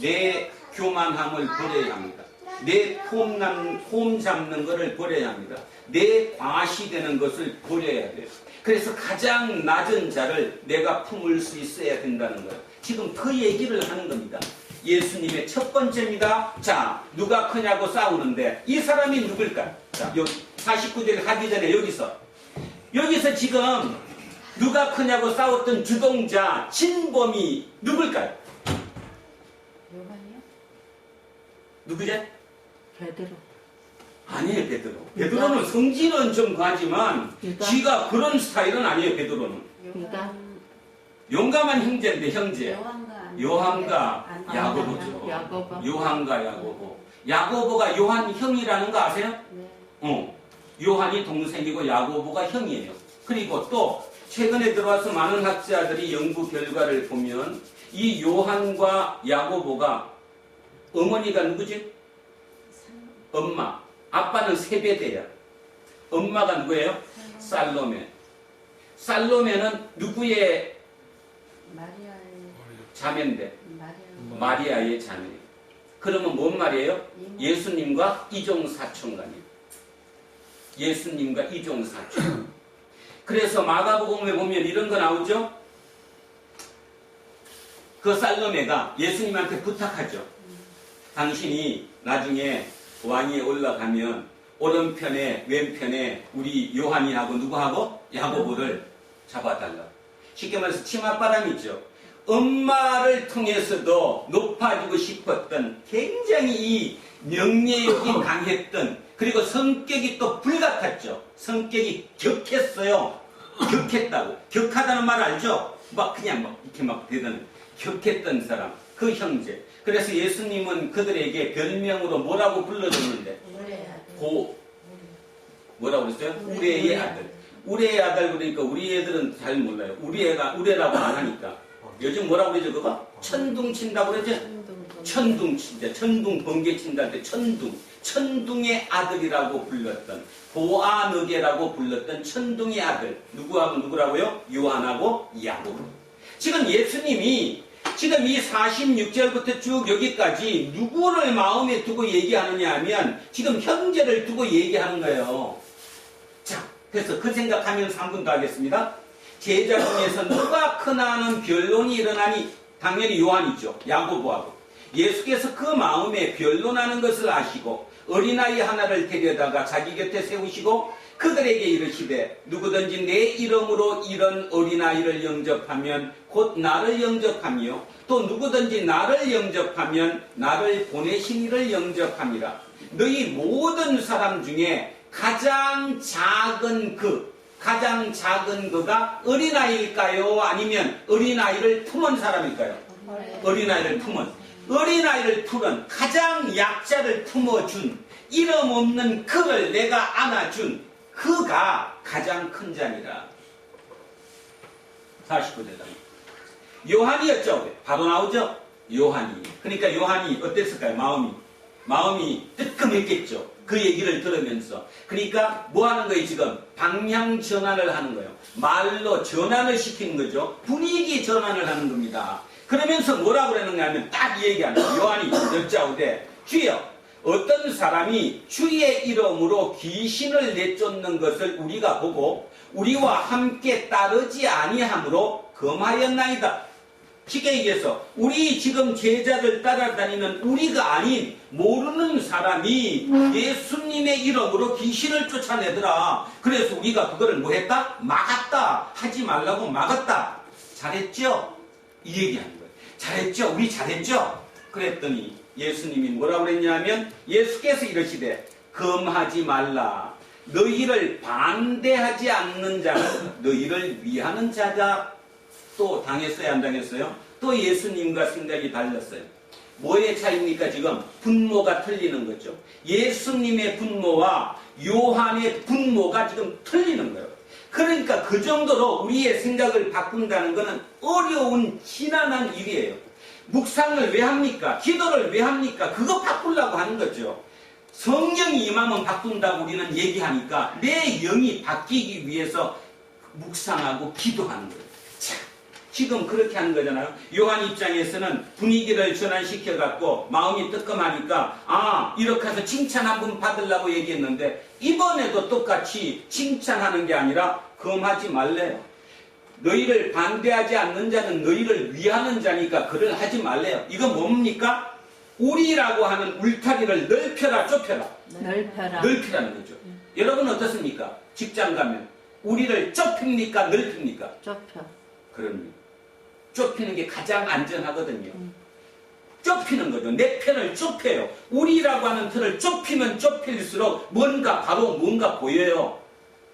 내 교만함을 버려야 합니다. 내 폼 잡는 것을 버려야 합니다. 내 과시되는 것을 버려야 돼요. 그래서 가장 낮은 자를 내가 품을 수 있어야 된다는 거예요. 지금 그 얘기를 하는 겁니다. 예수님의 첫 번째입니다. 자, 누가 크냐고 싸우는데 이 사람이 누굴까요? 자, 요 49절 하기 전에 여기서 지금 누가 크냐고 싸웠던 주동자 진범이 누굴까요? 요한이요? 누구죠? 베드로. 아니에요, 베드로. 베드로는 성질은 좀 가지만 유다? 지가 그런 스타일은 아니에요, 베드로는. 유다? 용감한 형제인데, 형제. 요한과 안- 야고보죠. 야고보. 요한과 야고보. 야고보가 요한 형이라는 거 아세요? 네. 요한이 동생이고 야고보가 형이에요. 그리고 또 최근에 들어와서 많은 학자들이 연구 결과를 보면 이 요한과 야고보가 어머니가 누구지? 엄마. 아빠는 세베대야. 엄마가 누구예요? 살로메. 살로메는 누구의 마리아의 자매인데? 마리아. 마리아의 자매. 그러면 뭔 말이에요? 예수님과 이종사촌간이에요. 예수님과 이종사촌. 그래서 마가복음에 보면 이런 거 나오죠? 그 살로메가 예수님한테 부탁하죠. 당신이 나중에 왕위에 올라가면 오른편에 왼편에 우리 요한이하고 누구하고? 야고보를 잡아달라. 쉽게 말해서 치맛바람 있죠. 엄마를 통해서도 높아지고 싶었던 굉장히 이 명예욕이 강했던 그리고 성격이 또 불같았죠. 성격이 격했어요. 격했다고. 격하다는 말 알죠? 막 그냥 막 이렇게 막 되던 격했던 사람. 그 형제. 그래서 예수님은 그들에게 별명으로 뭐라고 불러줬는데 뭐라고 그랬어요? 우리의 아들. 우리의 아들 그러니까 우리 애들은 잘 몰라요. 우리 애가 우리라고 안 하니까. 요즘 뭐라고 그러죠 그거? 천둥 친다고 그러죠? 천둥 친다. 천둥 번개 친다 할 때 천둥. 천둥의 아들이라고 불렀던 보아너게라고 불렀던 천둥의 아들. 누구하고 누구라고요? 요한하고 야고보. 지금 예수님이 지금 이 46절부터 쭉 여기까지 누구를 마음에 두고 얘기하느냐 하면 지금 형제를 두고 얘기하는 거예요. 자, 그래서 그 생각하면서 한 분 더 하겠습니다. 제자 중에서 누가 크나 하는 변론이 일어나니 당연히 요한이죠. 야고보하고. 예수께서 그 마음에 변론하는 것을 아시고 어린아이 하나를 데려다가 자기 곁에 세우시고 그들에게 이르시되 누구든지 내 이름으로 이런 어린아이를 영접하면 곧 나를 영접하며 또 누구든지 나를 영접하면 나를 보내신 이를 영접함이라. 너희 모든 사람 중에 가장 작은 그가 어린아이일까요? 아니면 어린아이를 품은 사람일까요? 어린아이를 품은 가장 약자를 품어준 이름 없는 그를 내가 안아준 그가 가장 큰 자니라. 49절 요한이었죠. 바로 나오죠. 요한이. 그러니까 요한이 어땠을까요? 마음이 뜨끔했겠죠. 그 얘기를 들으면서. 그러니까 뭐 하는 거예요 지금? 방향 전환을 하는 거예요. 말로 전환을 시키는 거죠. 분위기 전환을 하는 겁니다. 그러면서 뭐라고 그러는가 하면 딱 얘기하는 거예요. 요한이 여짜오되 주여 어떤 사람이 주의 이름으로 귀신을 내쫓는 것을 우리가 보고 우리와 함께 따르지 아니하므로 금하였나이다. 쉽게 얘기해서 우리 지금 제자들 따라다니는 우리가 아닌 모르는 사람이 예수님의 이름으로 귀신을 쫓아내더라. 그래서 우리가 그거를 뭐 했다? 막았다. 하지 말라고 막았다. 잘했죠? 이 얘기하는 거예요. 잘했죠? 우리 잘했죠? 그랬더니 예수님이 뭐라고 그랬냐면 예수께서 이러시되 금하지 말라. 너희를 반대하지 않는 자는 너희를 위하는 자다. 또 당했어요? 안 당했어요? 또 예수님과 생각이 달랐어요. 뭐의 차이입니까? 지금 분모가 틀리는 거죠. 예수님의 분모와 요한의 분모가 지금 틀리는 거예요. 그러니까 그 정도로 우리의 생각을 바꾼다는 것은 어려운 지난한 일이에요. 묵상을 왜 합니까? 기도를 왜 합니까? 그거 바꾸려고 하는 거죠. 성령이 임하면 바꾼다고 우리는 얘기하니까 내 영이 바뀌기 위해서 묵상하고 기도하는 거예요. 자, 지금 그렇게 하는 거잖아요. 요한 입장에서는 분위기를 전환시켜갖고 마음이 뜨끔하니까 이렇게 해서 칭찬 한 번 받으려고 얘기했는데 이번에도 똑같이 칭찬하는 게 아니라 금하지 말래요. 너희를 반대하지 않는 자는 너희를 위하는 자니까 그를 하지 말래요. 이건 뭡니까? 우리라고 하는 울타리를 넓혀라 좁혀라. 넓혀라. 넓히라는 거죠. 여러분 어떻습니까? 직장 가면 우리를 좁힙니까? 넓힙니까? 좁혀. 그럼요. 좁히는 게 가장 안전하거든요. 좁히는 거죠. 내 편을 좁혀요. 우리라고 하는 틀을 좁히면 좁힐수록 뭔가 보여요.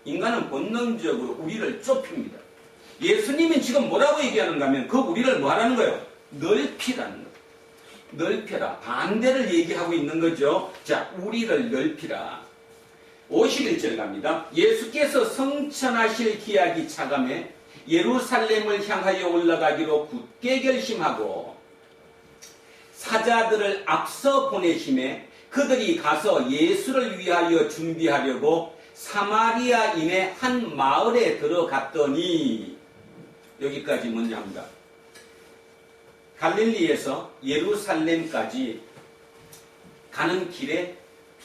인간은 본능적으로 우리를 좁힙니다. 예수님은 지금 뭐라고 얘기하는가 하면 그 우리를 뭐 하라는 거예요? 넓히라는 거예요. 넓혀라. 반대를 얘기하고 있는 거죠. 자, 우리를 넓히라. 51절 갑니다. 예수께서 성천하실 기약이 차감해 예루살렘을 향하여 올라가기로 굳게 결심하고 사자들을 앞서 보내심에 그들이 가서 예수를 위하여 준비하려고 사마리아인의 한 마을에 들어갔더니 여기까지 먼저 합니다. 갈릴리에서 예루살렘까지 가는 길에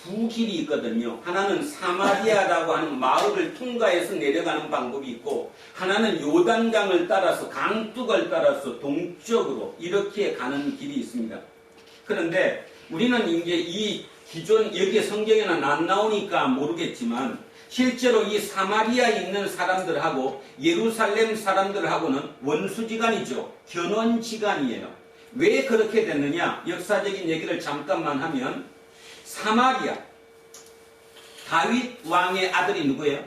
두 길이 있거든요. 하나는 사마리아라고 하는 마을을 통과해서 내려가는 방법이 있고 하나는 요단강을 따라서 강둑을 따라서 동쪽으로 이렇게 가는 길이 있습니다. 그런데 우리는 이제 이 기존 여기 성경에는 안 나오니까 모르겠지만 실제로 이 사마리아에 있는 사람들하고 예루살렘 사람들하고는 원수지간이죠. 견원지간이에요. 왜 그렇게 됐느냐? 역사적인 얘기를 잠깐만 하면 사마리아 다윗 왕의 아들이 누구예요?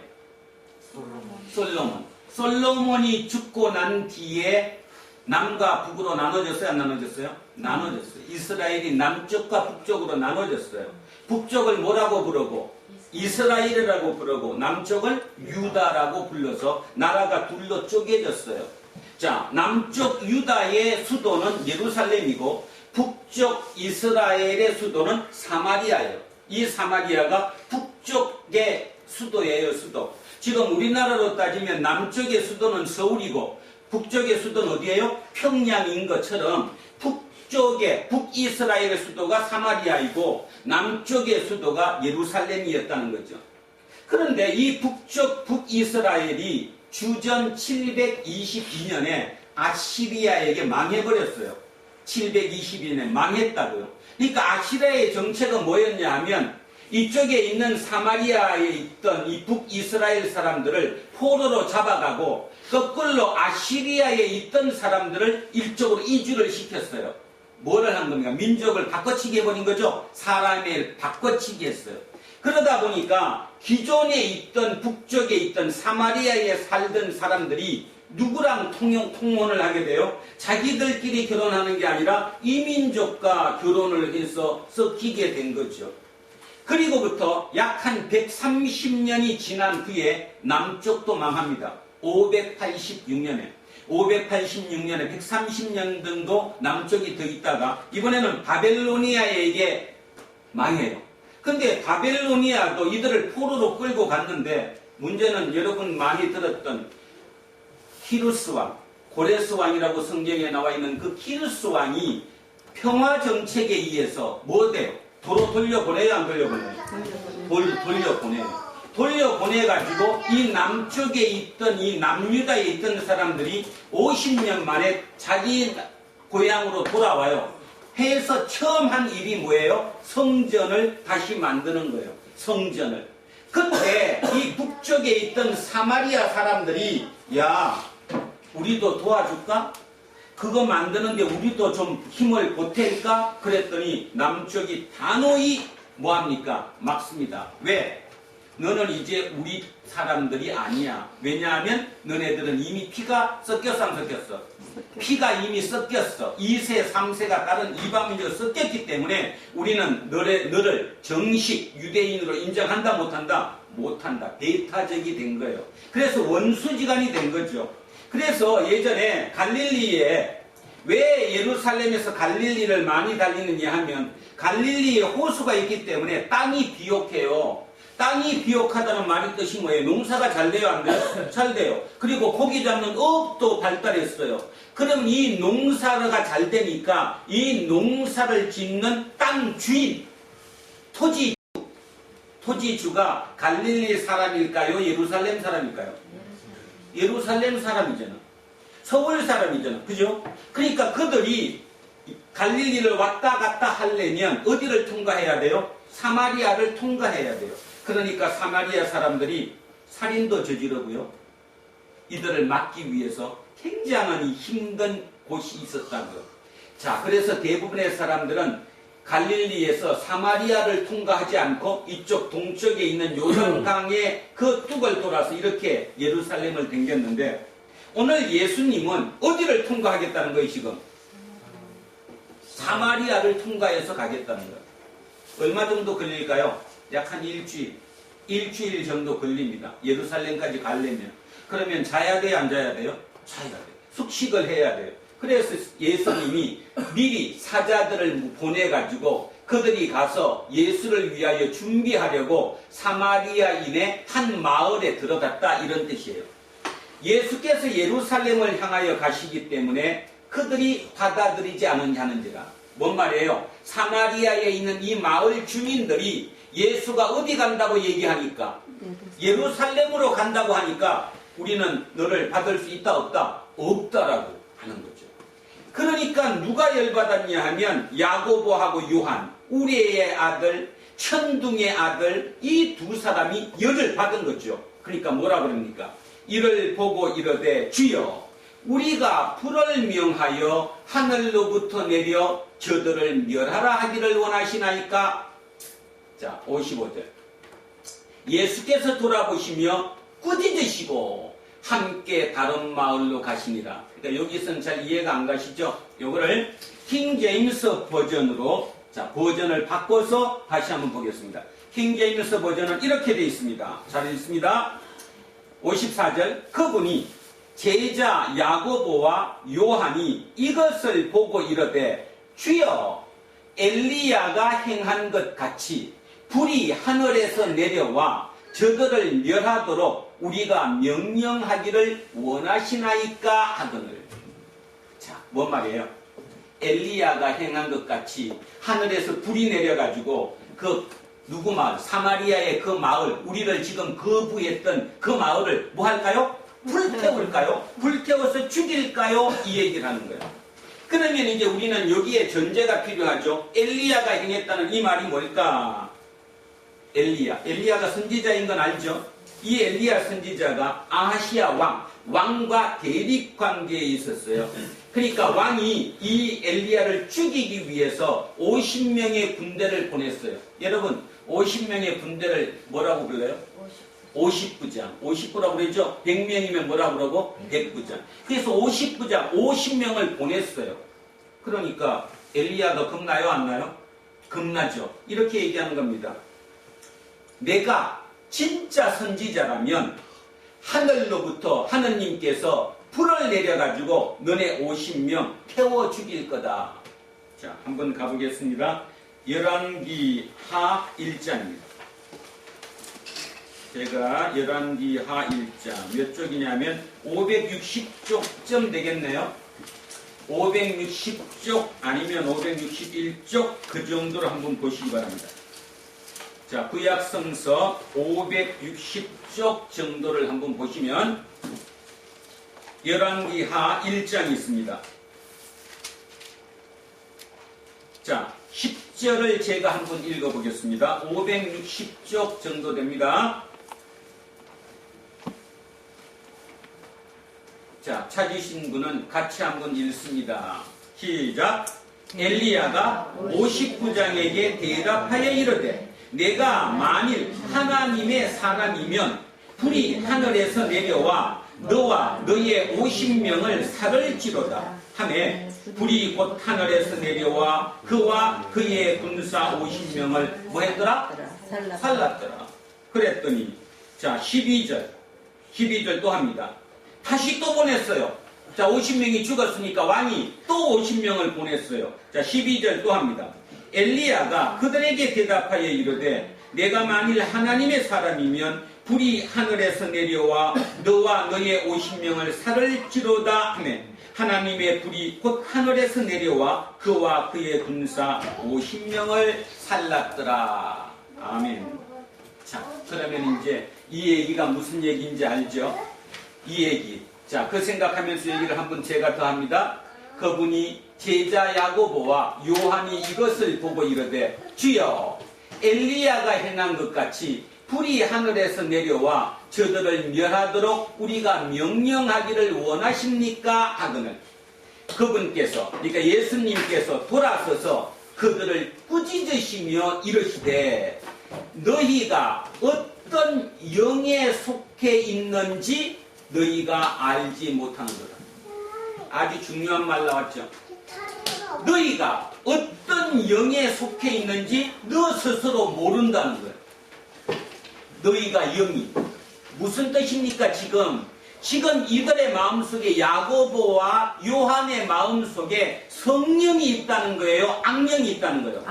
솔로몬. 솔로몬이 죽고 난 뒤에 남과 북으로 나눠졌어요? 안 나눠졌어요? 나눠졌어요. 이스라엘이 남쪽과 북쪽으로 나눠졌어요. 북쪽을 뭐라고 부르고? 이스라엘이라고 부르고 남쪽을 유다라고 불러서 나라가 둘로 쪼개졌어요. 자, 남쪽 유다의 수도는 예루살렘이고 북쪽 이스라엘의 수도는 사마리아예요. 이 사마리아가 북쪽의 수도예요. 수도. 지금 우리나라로 따지면 남쪽의 수도는 서울이고 북쪽의 수도는 어디예요? 평양인 것처럼 북쪽의 북이스라엘의 수도가 사마리아이고 남쪽의 수도가 예루살렘이었다는 거죠. 그런데 이 북쪽 북이스라엘이 주전 722년에 아시리아에게 망해버렸어요. 722년에 망했다고요. 그러니까 아시리아의 정체가 뭐였냐 하면 이쪽에 있는 사마리아에 있던 이 북이스라엘 사람들을 포로로 잡아가고 거꾸로 아시리아에 있던 사람들을 이쪽으로 이주를 시켰어요. 뭐를 한 겁니까? 민족을 바꿔치기 해버린 거죠. 사람을 바꿔치기 했어요. 그러다 보니까 기존에 있던 북쪽에 있던 사마리아에 살던 사람들이 누구랑 통혼을 하게 돼요? 자기들끼리 결혼하는 게 아니라 이민족과 결혼을 해서 섞이게 된 거죠. 그리고부터 약 한 130년이 지난 후에 남쪽도 망합니다. 586년에 130년 정도 남쪽이 더 있다가 이번에는 바벨로니아에게 망해요. 근데 바벨로니아도 이들을 포로로 끌고 갔는데 문제는 여러분 많이 들었던 키루스 왕, 고레스 왕이라고 성경에 나와 있는 그 키루스 왕이 평화 정책에 의해서 뭐 돼요? 도로 돌려보내요? 안 돌려보내요? 돌려보내요. 돌려보내가지고 이 남쪽에 있던 이 남유다에 있던 사람들이 50년 만에 자기 고향으로 돌아와요. 해서 처음 한 일이 뭐예요? 성전을 다시 만드는 거예요. 성전을. 그때 이 북쪽에 있던 사마리아 사람들이 야, 우리도 도와줄까? 그거 만드는데 우리도 좀 힘을 보탤까? 그랬더니 남쪽이 단호히 뭐합니까? 막습니다. 왜? 너는 이제 우리 사람들이 아니야. 왜냐하면 너네들은 이미 피가 섞였어 안 섞였어? 피가 이미 섞였어. 2세 3세가 다른 이방인으로 섞였기 때문에 우리는 너를 정식 유대인으로 인정한다 못한다? 못한다. 배타적이 된 거예요. 그래서 원수지간이 된 거죠. 그래서 예전에 갈릴리에 왜 예루살렘에서 갈릴리를 많이 달리느냐 하면 갈릴리에 호수가 있기 때문에 땅이 비옥해요. 땅이 비옥하다는 말의 뜻이 뭐예요? 농사가 잘 돼요? 안 돼요? 잘 돼요. 그리고 고기 잡는 업도 발달했어요. 그럼 이 농사가 잘 되니까 이 농사를 짓는 땅 주인, 토지주가 갈릴리 사람일까요? 예루살렘 사람일까요? 예루살렘 사람이잖아. 서울 사람이잖아. 그죠? 그러니까 그들이 갈릴리를 왔다 갔다 하려면 어디를 통과해야 돼요? 사마리아를 통과해야 돼요. 그러니까 사마리아 사람들이 살인도 저지르고요. 이들을 막기 위해서 굉장히 힘든 곳이 있었다고요. 자, 그래서 대부분의 사람들은 갈릴리에서 사마리아를 통과하지 않고 이쪽 동쪽에 있는 요단강의 그 뚝을 돌아서 이렇게 예루살렘을 댕겼는데 오늘 예수님은 어디를 통과하겠다는 거예요, 지금? 사마리아를 통과해서 가겠다는 거예요. 얼마 정도 걸릴까요? 약 한 일주일 정도 걸립니다. 예루살렘까지 가려면. 그러면 자야 돼요, 안 자야 돼요? 자야 돼요. 숙식을 해야 돼요. 그래서 예수님이 미리 사자들을 보내가지고 그들이 가서 예수를 위하여 준비하려고 사마리아인의 한 마을에 들어갔다 이런 뜻이에요. 예수께서 예루살렘을 향하여 가시기 때문에 그들이 받아들이지 않느냐는지라. 뭔 말이에요? 사마리아에 있는 이 마을 주민들이 예수가 어디 간다고 얘기하니까 예루살렘으로 간다고 하니까 우리는 너를 받을 수 있다 없다? 없다라고 하는 거죠. 그러니까 누가 열받았냐 하면 야고보하고 요한, 우레의 아들, 천둥의 아들 이 두 사람이 열을 받은 거죠. 그러니까 뭐라 그럽니까? 이를 보고 이르되 주여 우리가 불을 명하여 하늘로부터 내려 저들을 멸하라 하기를 원하시나이까? 자, 55절. 예수께서 돌아보시며 꾸짖으시고 함께 다른 마을로 가시니라. 그러니까 여기서는 잘 이해가 안 가시죠? 요거를 킹 제임스 버전으로 자, 버전을 바꿔서 다시 한번 보겠습니다. 킹 제임스 버전은 이렇게 되어 있습니다. 잘 읽습니다. 54절. 그분이 제자 야고보와 요한이 이것을 보고 이르되 주여 엘리야가 행한 것 같이 불이 하늘에서 내려와 저들을 멸하도록 우리가 명령하기를 원하시나이까 하거늘. 자, 뭔 말이에요? 엘리야가 행한 것 같이 하늘에서 불이 내려가지고 그 누구 마을? 사마리아의 그 마을, 우리를 지금 거부했던 그 마을을 뭐 할까요? 불태울까요? 불태워서 죽일까요? 이 얘기를 하는 거예요. 그러면 이제 우리는 여기에 전제가 필요하죠. 엘리야가 행했다는 이 말이 뭘까? 엘리야가 선지자인 건 알죠? 이 엘리야 선지자가 아하시아 왕과 대립 관계에 있었어요. 그러니까 왕이 이 엘리야를 죽이기 위해서 50명의 군대를 보냈어요. 여러분 50명의 군대를 뭐라고 불러요? 50부장. 50부라고 그러죠? 100명이면 뭐라고 그러고? 100부장. 그래서 50부장, 50명을 보냈어요. 그러니까 엘리야가 겁나요? 안 나요? 겁나죠. 이렇게 얘기하는 겁니다. 내가 진짜 선지자라면 하늘로부터 하느님께서 불을 내려가지고 너네 50명 태워 죽일 거다. 자, 한번 가보겠습니다. 열왕기하 1장입니다. 제가 열왕기하 1장 몇 쪽이냐면 560쪽쯤 되겠네요. 560쪽 아니면 561쪽 그 정도로 한번 보시기 바랍니다. 자, 구약성서 560쪽 정도를 한번 보시면 열왕기하 1장이 있습니다. 자, 10절을 제가 한번 읽어보겠습니다. 560쪽 정도 됩니다. 자, 찾으신 분은 같이 한번 읽습니다. 시작! 엘리야가 59장에게 대답하여 이르되 내가 만일 하나님의 사람이면 불이 하늘에서 내려와 너와 너의 50명을 살을지로다 하매 불이 곧 하늘에서 내려와 그와 그의 군사 50명을 뭐 했더라? 살랐더라. 그랬더니 자 12절 또 합니다. 다시 또 보냈어요. 자 50명이 죽었으니까 왕이 또 50명을 보냈어요. 자 12절 또 합니다. 엘리야가 그들에게 대답하여 이르되 내가 만일 하나님의 사람이면 불이 하늘에서 내려와 너와 너의 50명을 살을지로다 하매 하나님의 불이 곧 하늘에서 내려와 그와 그의 군사 50명을 살랐더라. 아멘. 자, 그러면 이제 이 얘기가 무슨 얘기인지 알죠? 이 얘기. 자, 그 생각하면서 얘기를 한번 제가 더 합니다. 그분이 제자 야고보와 요한이 이것을 보고 이르되 주여 엘리야가 행한 것 같이 불이 하늘에서 내려와 저들을 멸하도록 우리가 명령하기를 원하십니까? 하거늘 그분께서 그러니까 예수님께서 돌아서서 그들을 꾸짖으시며 이르시되 너희가 어떤 영에 속해 있는지 너희가 알지 못하는 거다. 아주 중요한 말 나왔죠. 너희가 어떤 영에 속해 있는지 너 스스로 모른다는 거예요. 너희가 영이 무슨 뜻입니까? 지금 이들의 마음속에 야고보와 요한의 마음속에 성령이 있다는 거예요? 악령이 있다는 거예요?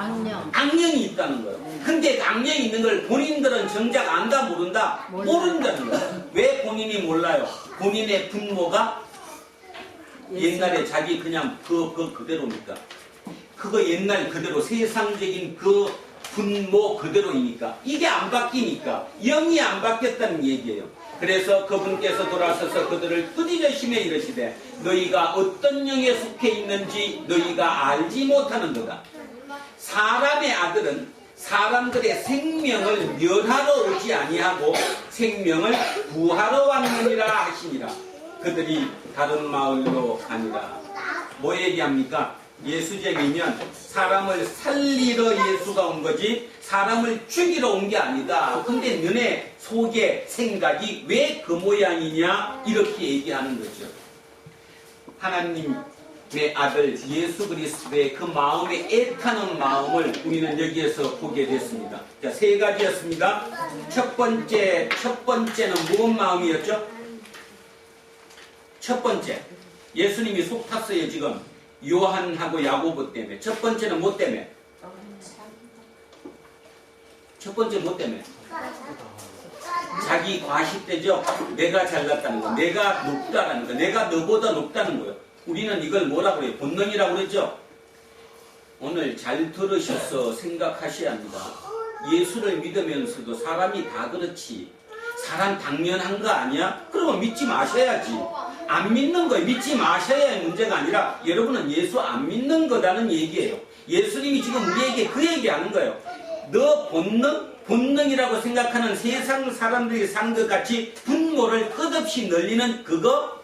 악령이 있다는 거예요. 근데 악령이 있는 걸 본인들은 정작 안다 모른다? 모른다는 거예요. 왜 본인이 몰라요? 본인의 분모가 옛날에 자기 그냥 그대로니까. 그거 옛날 그대로 세상적인 그 분모 그대로이니까. 이게 안 바뀌니까. 영이 안 바뀌었다는 얘기예요. 그래서 그분께서 돌아서서 그들을 꾸짖으시며 이르시되 너희가 어떤 영에 속해 있는지 너희가 알지 못하는 거다. 사람의 아들은 사람들의 생명을 멸하러 오지 아니하고 생명을 구하러 왔느니라 하시니라. 그들이 다른 마을로 가니라. 뭐 얘기합니까? 예수쟁이면 사람을 살리러 예수가 온 거지 사람을 죽이러 온 게 아니다. 근데 너네 속의 생각이 왜 그 모양이냐? 이렇게 얘기하는 거죠. 하나님의 아들 예수 그리스도의 그 마음에 애타는 마음을 우리는 여기에서 보게 됐습니다. 자, 세 가지였습니다. 첫 번째는 무슨 마음이었죠? 첫 번째, 예수님이 속 탔어요. 지금 요한하고 야고보 때문에. 첫 번째는 뭐 때문에? 첫 번째 뭐 때문에? 자기 과시대죠. 내가 잘났다는 거, 내가 높다는 거, 내가 너보다 높다는 거예요. 우리는 이걸 뭐라고 그래요? 본능이라고 그러죠. 오늘 잘 들으셔서 생각하셔야 합니다. 예수를 믿으면서도 사람이 다 그렇지. 사람 당연한 거 아니야? 그러면 믿지 마셔야지. 안 믿는 거예요. 믿지 마셔야 할 문제가 아니라 여러분은 예수 안 믿는 거라는 얘기예요. 예수님이 지금 우리에게 그 얘기하는 거예요. 너 본능이라고 생각하는 세상 사람들이 산 것 같이 분모를 끝없이 늘리는 그거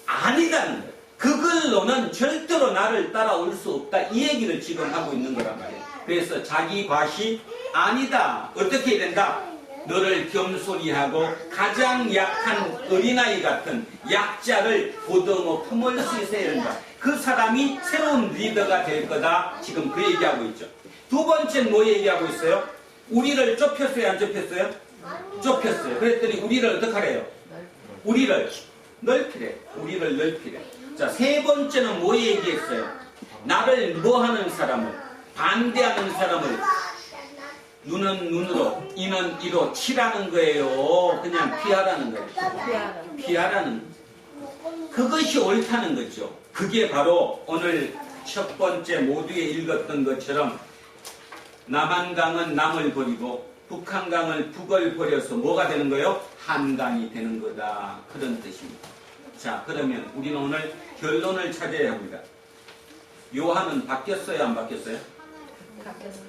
아니다는 거예요. 그걸로는 절대로 나를 따라올 수 없다. 이 얘기를 지금 하고 있는 거란 말이에요. 그래서 자기 과시 아니다. 어떻게 해야 된다? 너를 겸손히하고 가장 약한 어린아이 같은 약자를 보듬어 품을 수 있어야 된다. 그 사람이 새로운 리더가 될 거다. 지금 그 얘기하고 있죠. 두 번째는 뭐 얘기하고 있어요? 우리를 좁혔어요? 안 좁혔어요? 좁혔어요. 그랬더니 우리를 어떻게 하래요? 우리를 넓히래. 우리를 넓히래. 자, 세 번째는 뭐 얘기했어요? 나를 뭐 하는 사람을, 반대하는 사람을 눈은 눈으로, 이는 이로 치라는 거예요. 그냥 피하라는 거예요. 피하라는 거예요. 그것이 옳다는 거죠. 그게 바로 오늘 첫 번째 모두에 읽었던 것처럼 남한강은 남을 버리고 북한강을 북을 버려서 뭐가 되는 거예요? 한강이 되는 거다. 그런 뜻입니다. 자, 그러면 우리는 오늘 결론을 찾아야 합니다. 요한은 바뀌었어요? 안 바뀌었어요?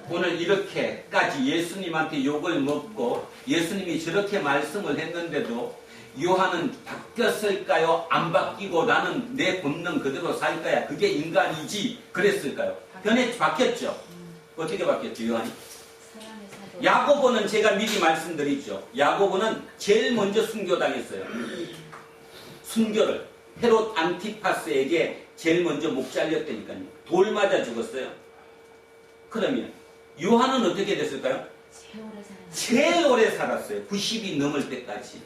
오늘 이렇게까지 예수님한테 욕을 먹고 예수님이 저렇게 말씀을 했는데도 요한은 바뀌었을까요? 안 바뀌고 나는 내 본능 그대로 살 거야. 그게 인간이지. 그랬을까요? 바뀌었죠. 어떻게 바뀌었죠, 요한이? 야고보는 제가 미리 말씀드리죠. 야고보는 제일 먼저 순교당했어요. 순교를 헤롯 안티파스에게 제일 먼저 목 잘렸다니까요. 돌 맞아 죽었어요. 그러면 요한은 어떻게 됐을까요? 제일 오래 살았어요. 90이 넘을 때까지.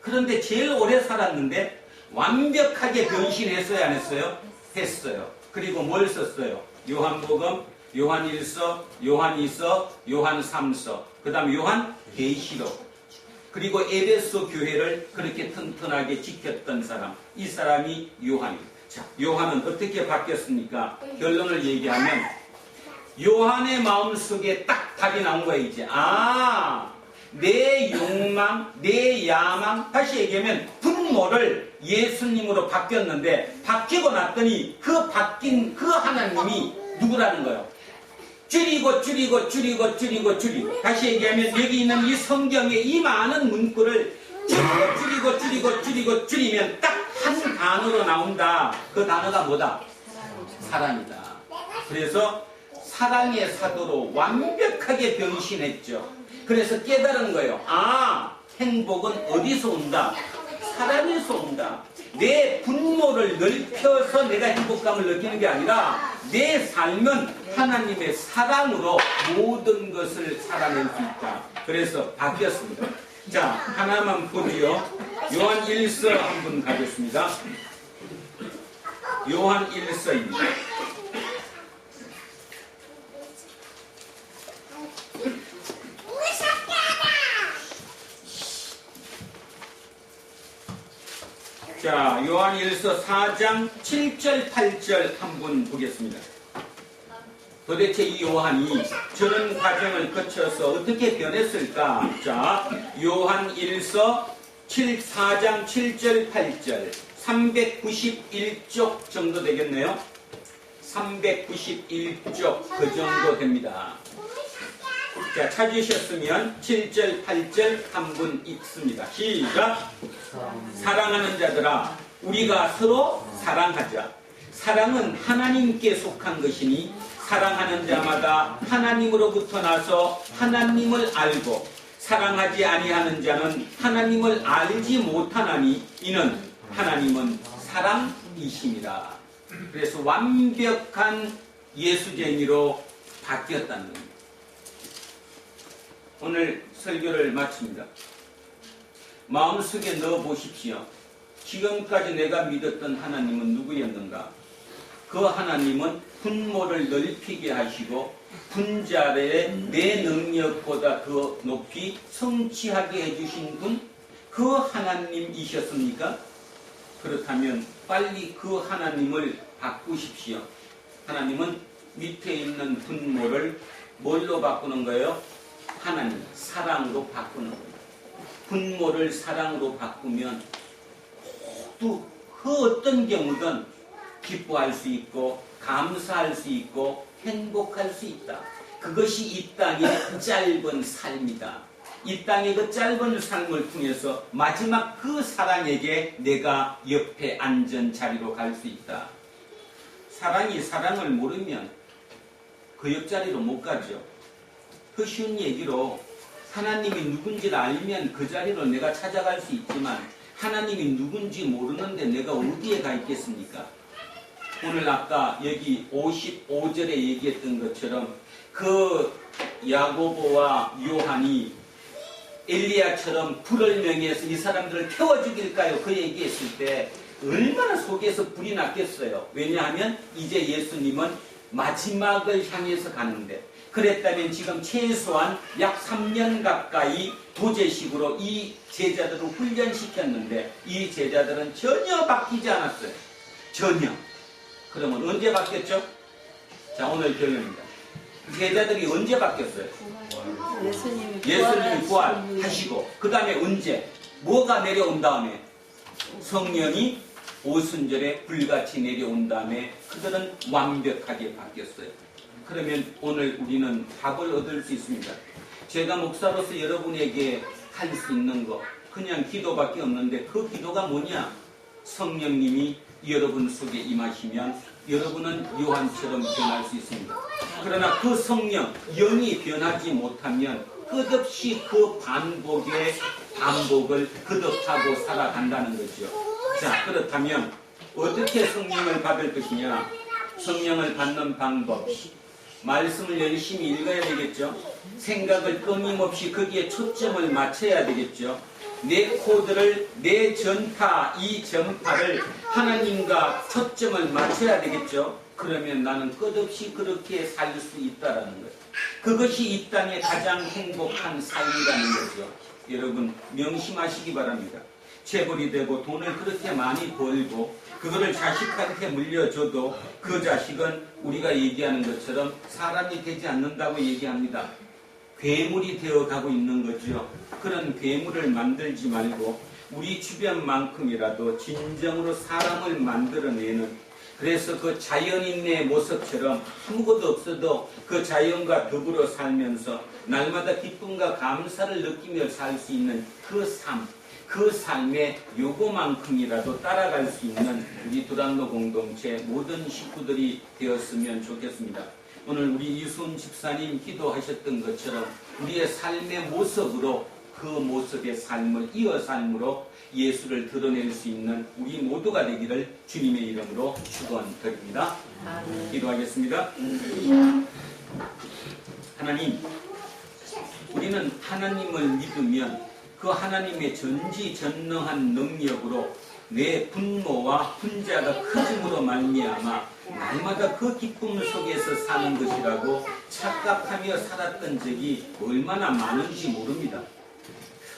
그런데 제일 오래 살았는데 완벽하게 변신했어요, 안 했어요? 했어요. 그리고 뭘 썼어요? 요한복음, 요한 1서, 요한 2서, 요한 3서, 그 다음 요한 계시록, 그리고 에베소 교회를 그렇게 튼튼하게 지켰던 사람, 이 사람이 요한입니다. 자, 요한은 어떻게 바뀌었습니까? 결론을 얘기하면 요한의 마음속에 딱 답이 나온 거예요. 이제 내 욕망, 내 야망, 다시 얘기하면 분노를 예수님으로 바뀌었는데 바뀌고 났더니 그 바뀐 그 하나님이 누구라는 거예요? 줄이고 다시 얘기하면 여기 있는 이 성경의 이 많은 문구를 줄이면 딱 한 단어로 나온다. 그 단어가 뭐다? 사랑이다. 그래서 사랑의 사도로 완벽하게 변신했죠. 그래서 깨달은 거예요. 행복은 어디서 온다? 사랑에서 온다. 내 분노를 넓혀서 내가 행복감을 느끼는 게 아니라 내 삶은 하나님의 사랑으로 모든 것을 살아낼 수 있다. 그래서 바뀌었습니다. 자, 하나만 보지요. 요한 1서 한번 가겠습니다. 요한 1서입니다. 자, 요한 1서 4장 7절 8절 한번 보겠습니다. 도대체 이 요한이 저런 과정을 거쳐서 어떻게 변했을까? 자, 요한 1서 4장 7절 8절 391쪽 정도 되겠네요. 391쪽 그 정도 됩니다. 자, 찾으셨으면 7절 8절 한번 읽습니다. 시작. 사랑하는 자들아, 우리가 서로 사랑하자. 사랑은 하나님께 속한 것이니 사랑하는 자마다 하나님으로부터 나서 하나님을 알고 사랑하지 아니하는 자는 하나님을 알지 못하나니 이는 하나님은 사랑이심이라. 그래서 완벽한 예수쟁이로 바뀌었다는 겁니다. 오늘 설교를 마칩니다. 마음속에 넣어 보십시오. 지금까지 내가 믿었던 하나님은 누구였는가? 그 하나님은 분모를 넓히게 하시고 분자를 내 능력보다 더 높이 성취하게 해주신 분, 그 하나님이셨습니까? 그렇다면 빨리 그 하나님을 바꾸십시오. 하나님은 밑에 있는 분모를 뭘로 바꾸는 거예요? 하나님, 사랑으로 바꾸는 거예요. 분모를 사랑으로 바꾸면 모두 그 어떤 경우든 기뻐할 수 있고 감사할 수 있고 행복할 수 있다. 그것이 이 땅의 짧은 삶이다. 이 땅의 그 짧은 삶을 통해서 마지막 그 사랑에게 내가 옆에 앉은 자리로 갈 수 있다. 사랑이 사랑을 모르면 그 옆자리로 못 가죠. 그 쉬운 얘기로 하나님이 누군지를 알면 그 자리로 내가 찾아갈 수 있지만 하나님이 누군지 모르는데 내가 어디에 가 있겠습니까? 오늘 아까 여기 55절에 얘기했던 것처럼 그 야고보와 요한이 엘리야처럼 불을 명해서 이 사람들을 태워 죽일까요? 그 얘기했을 때 얼마나 속에서 불이 났겠어요. 왜냐하면 이제 예수님은 마지막을 향해서 가는데, 그랬다면 지금 최소한 약 3년 가까이 도제식으로 이 제자들을 훈련시켰는데 이 제자들은 전혀 바뀌지 않았어요. 전혀. 그러면 언제 바뀌었죠? 자, 오늘 결론입니다. 제자들이 언제 바뀌었어요? 예수님이 부활하시고 그 다음에 언제? 뭐가 내려온 다음에? 성령이 오순절에 불같이 내려온 다음에 그들은 완벽하게 바뀌었어요. 그러면 오늘 우리는 답을 얻을 수 있습니다. 제가 목사로서 여러분에게 할 수 있는 거 그냥 기도밖에 없는데 그 기도가 뭐냐? 성령님이 여러분 속에 임하시면 여러분은 요한처럼 변할 수 있습니다. 그러나 그 성령, 영이 변하지 못하면 끝없이 그 반복을 거듭하고 살아간다는 거죠. 자, 그렇다면 어떻게 성령을 받을 것이냐? 성령을 받는 방법. 말씀을 열심히 읽어야 되겠죠. 생각을 끊임없이 거기에 초점을 맞춰야 되겠죠. 내 코드를, 내 전파, 이 전파를 하나님과 초점을 맞춰야 되겠죠. 그러면 나는 끝없이 그렇게 살 수 있다라는 거예요. 그것이 이 땅의 가장 행복한 삶이라는 거죠. 여러분 명심하시기 바랍니다. 재벌이 되고 돈을 그렇게 많이 벌고 그거를 자식한테 물려줘도 그 자식은 우리가 얘기하는 것처럼 사람이 되지 않는다고 얘기합니다. 괴물이 되어가고 있는 거죠. 그런 괴물을 만들지 말고 우리 주변만큼이라도 진정으로 사람을 만들어내는, 그래서 그 자연인의 모습처럼 아무것도 없어도 그 자연과 더불어 살면서 날마다 기쁨과 감사를 느끼며 살 수 있는 그 삶, 그 삶에 요거만큼이라도 따라갈 수 있는 우리 두란노 공동체 모든 식구들이 되었으면 좋겠습니다. 오늘 우리 이순 집사님 기도하셨던 것처럼 우리의 삶의 모습으로 그 모습의 삶을 이어 삶으로 예수를 드러낼 수 있는 우리 모두가 되기를 주님의 이름으로 축원드립니다. 기도하겠습니다. 하나님, 우리는 하나님을 믿으면 그 하나님의 전지전능한 능력으로 내 분노와 분자가 커짐으로 말미암아 날마다 그 기쁨 속에서 사는 것이라고 착각하며 살았던 적이 얼마나 많은지 모릅니다.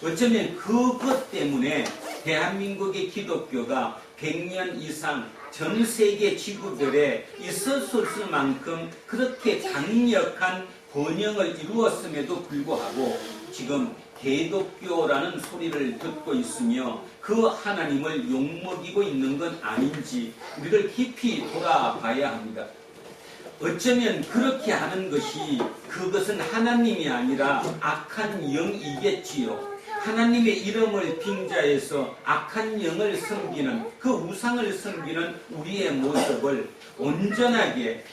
어쩌면 그것 때문에 대한민국의 기독교가 100년 이상 전 세계 지구별에 있었을 만큼 그렇게 강력한 번영을 이루었음에도 불구하고 지금 개독교라는 소리를 듣고 있으며 그 하나님을 욕먹이고 있는 건 아닌지 우리를 깊이 돌아봐야 합니다. 어쩌면 그렇게 하는 것이 그것은 하나님이 아니라 악한 영이겠지요. 하나님의 이름을 빙자해서 악한 영을 섬기는 그 우상을 섬기는 우리의 모습을 온전하게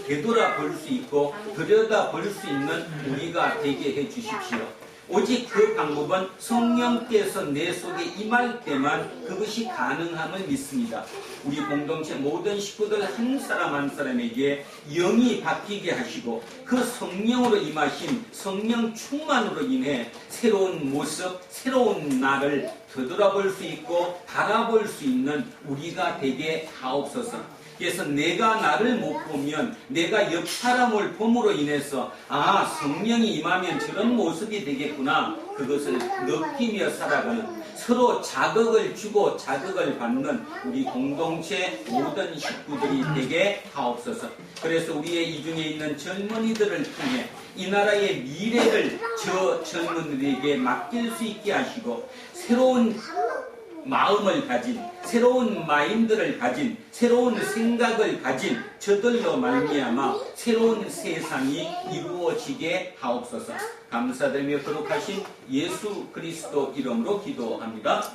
되돌아볼 수 있고 들여다볼 수 있는 우리가 되게 해주십시오. 오직 그 방법은 성령께서 내 속에 임할 때만 그것이 가능함을 믿습니다. 우리 공동체 모든 식구들 한 사람 한 사람에게 영이 바뀌게 하시고 그 성령으로 임하신 성령 충만으로 인해 새로운 모습, 새로운 나를 되돌아볼 수 있고 바라볼 수 있는 우리가 되게 하옵소서. 그래서 내가 나를 못 보면 내가 옆 사람을 봄으로 인해서 성령이 임하면 저런 모습이 되겠구나, 그것을 느끼며 살아가는, 서로 자극을 주고 자극을 받는 우리 공동체 모든 식구들이 되게 하옵소서. 그래서 우리의 이 중에 있는 젊은이들을 통해 이 나라의 미래를 저 젊은이들에게 맡길 수 있게 하시고 새로운 마음을 가진, 새로운 마인드를 가진, 새로운 생각을 가진 저들로 말미암아 새로운 세상이 이루어지게 하옵소서. 감사드리며 거룩하신 예수 그리스도 이름으로 기도합니다.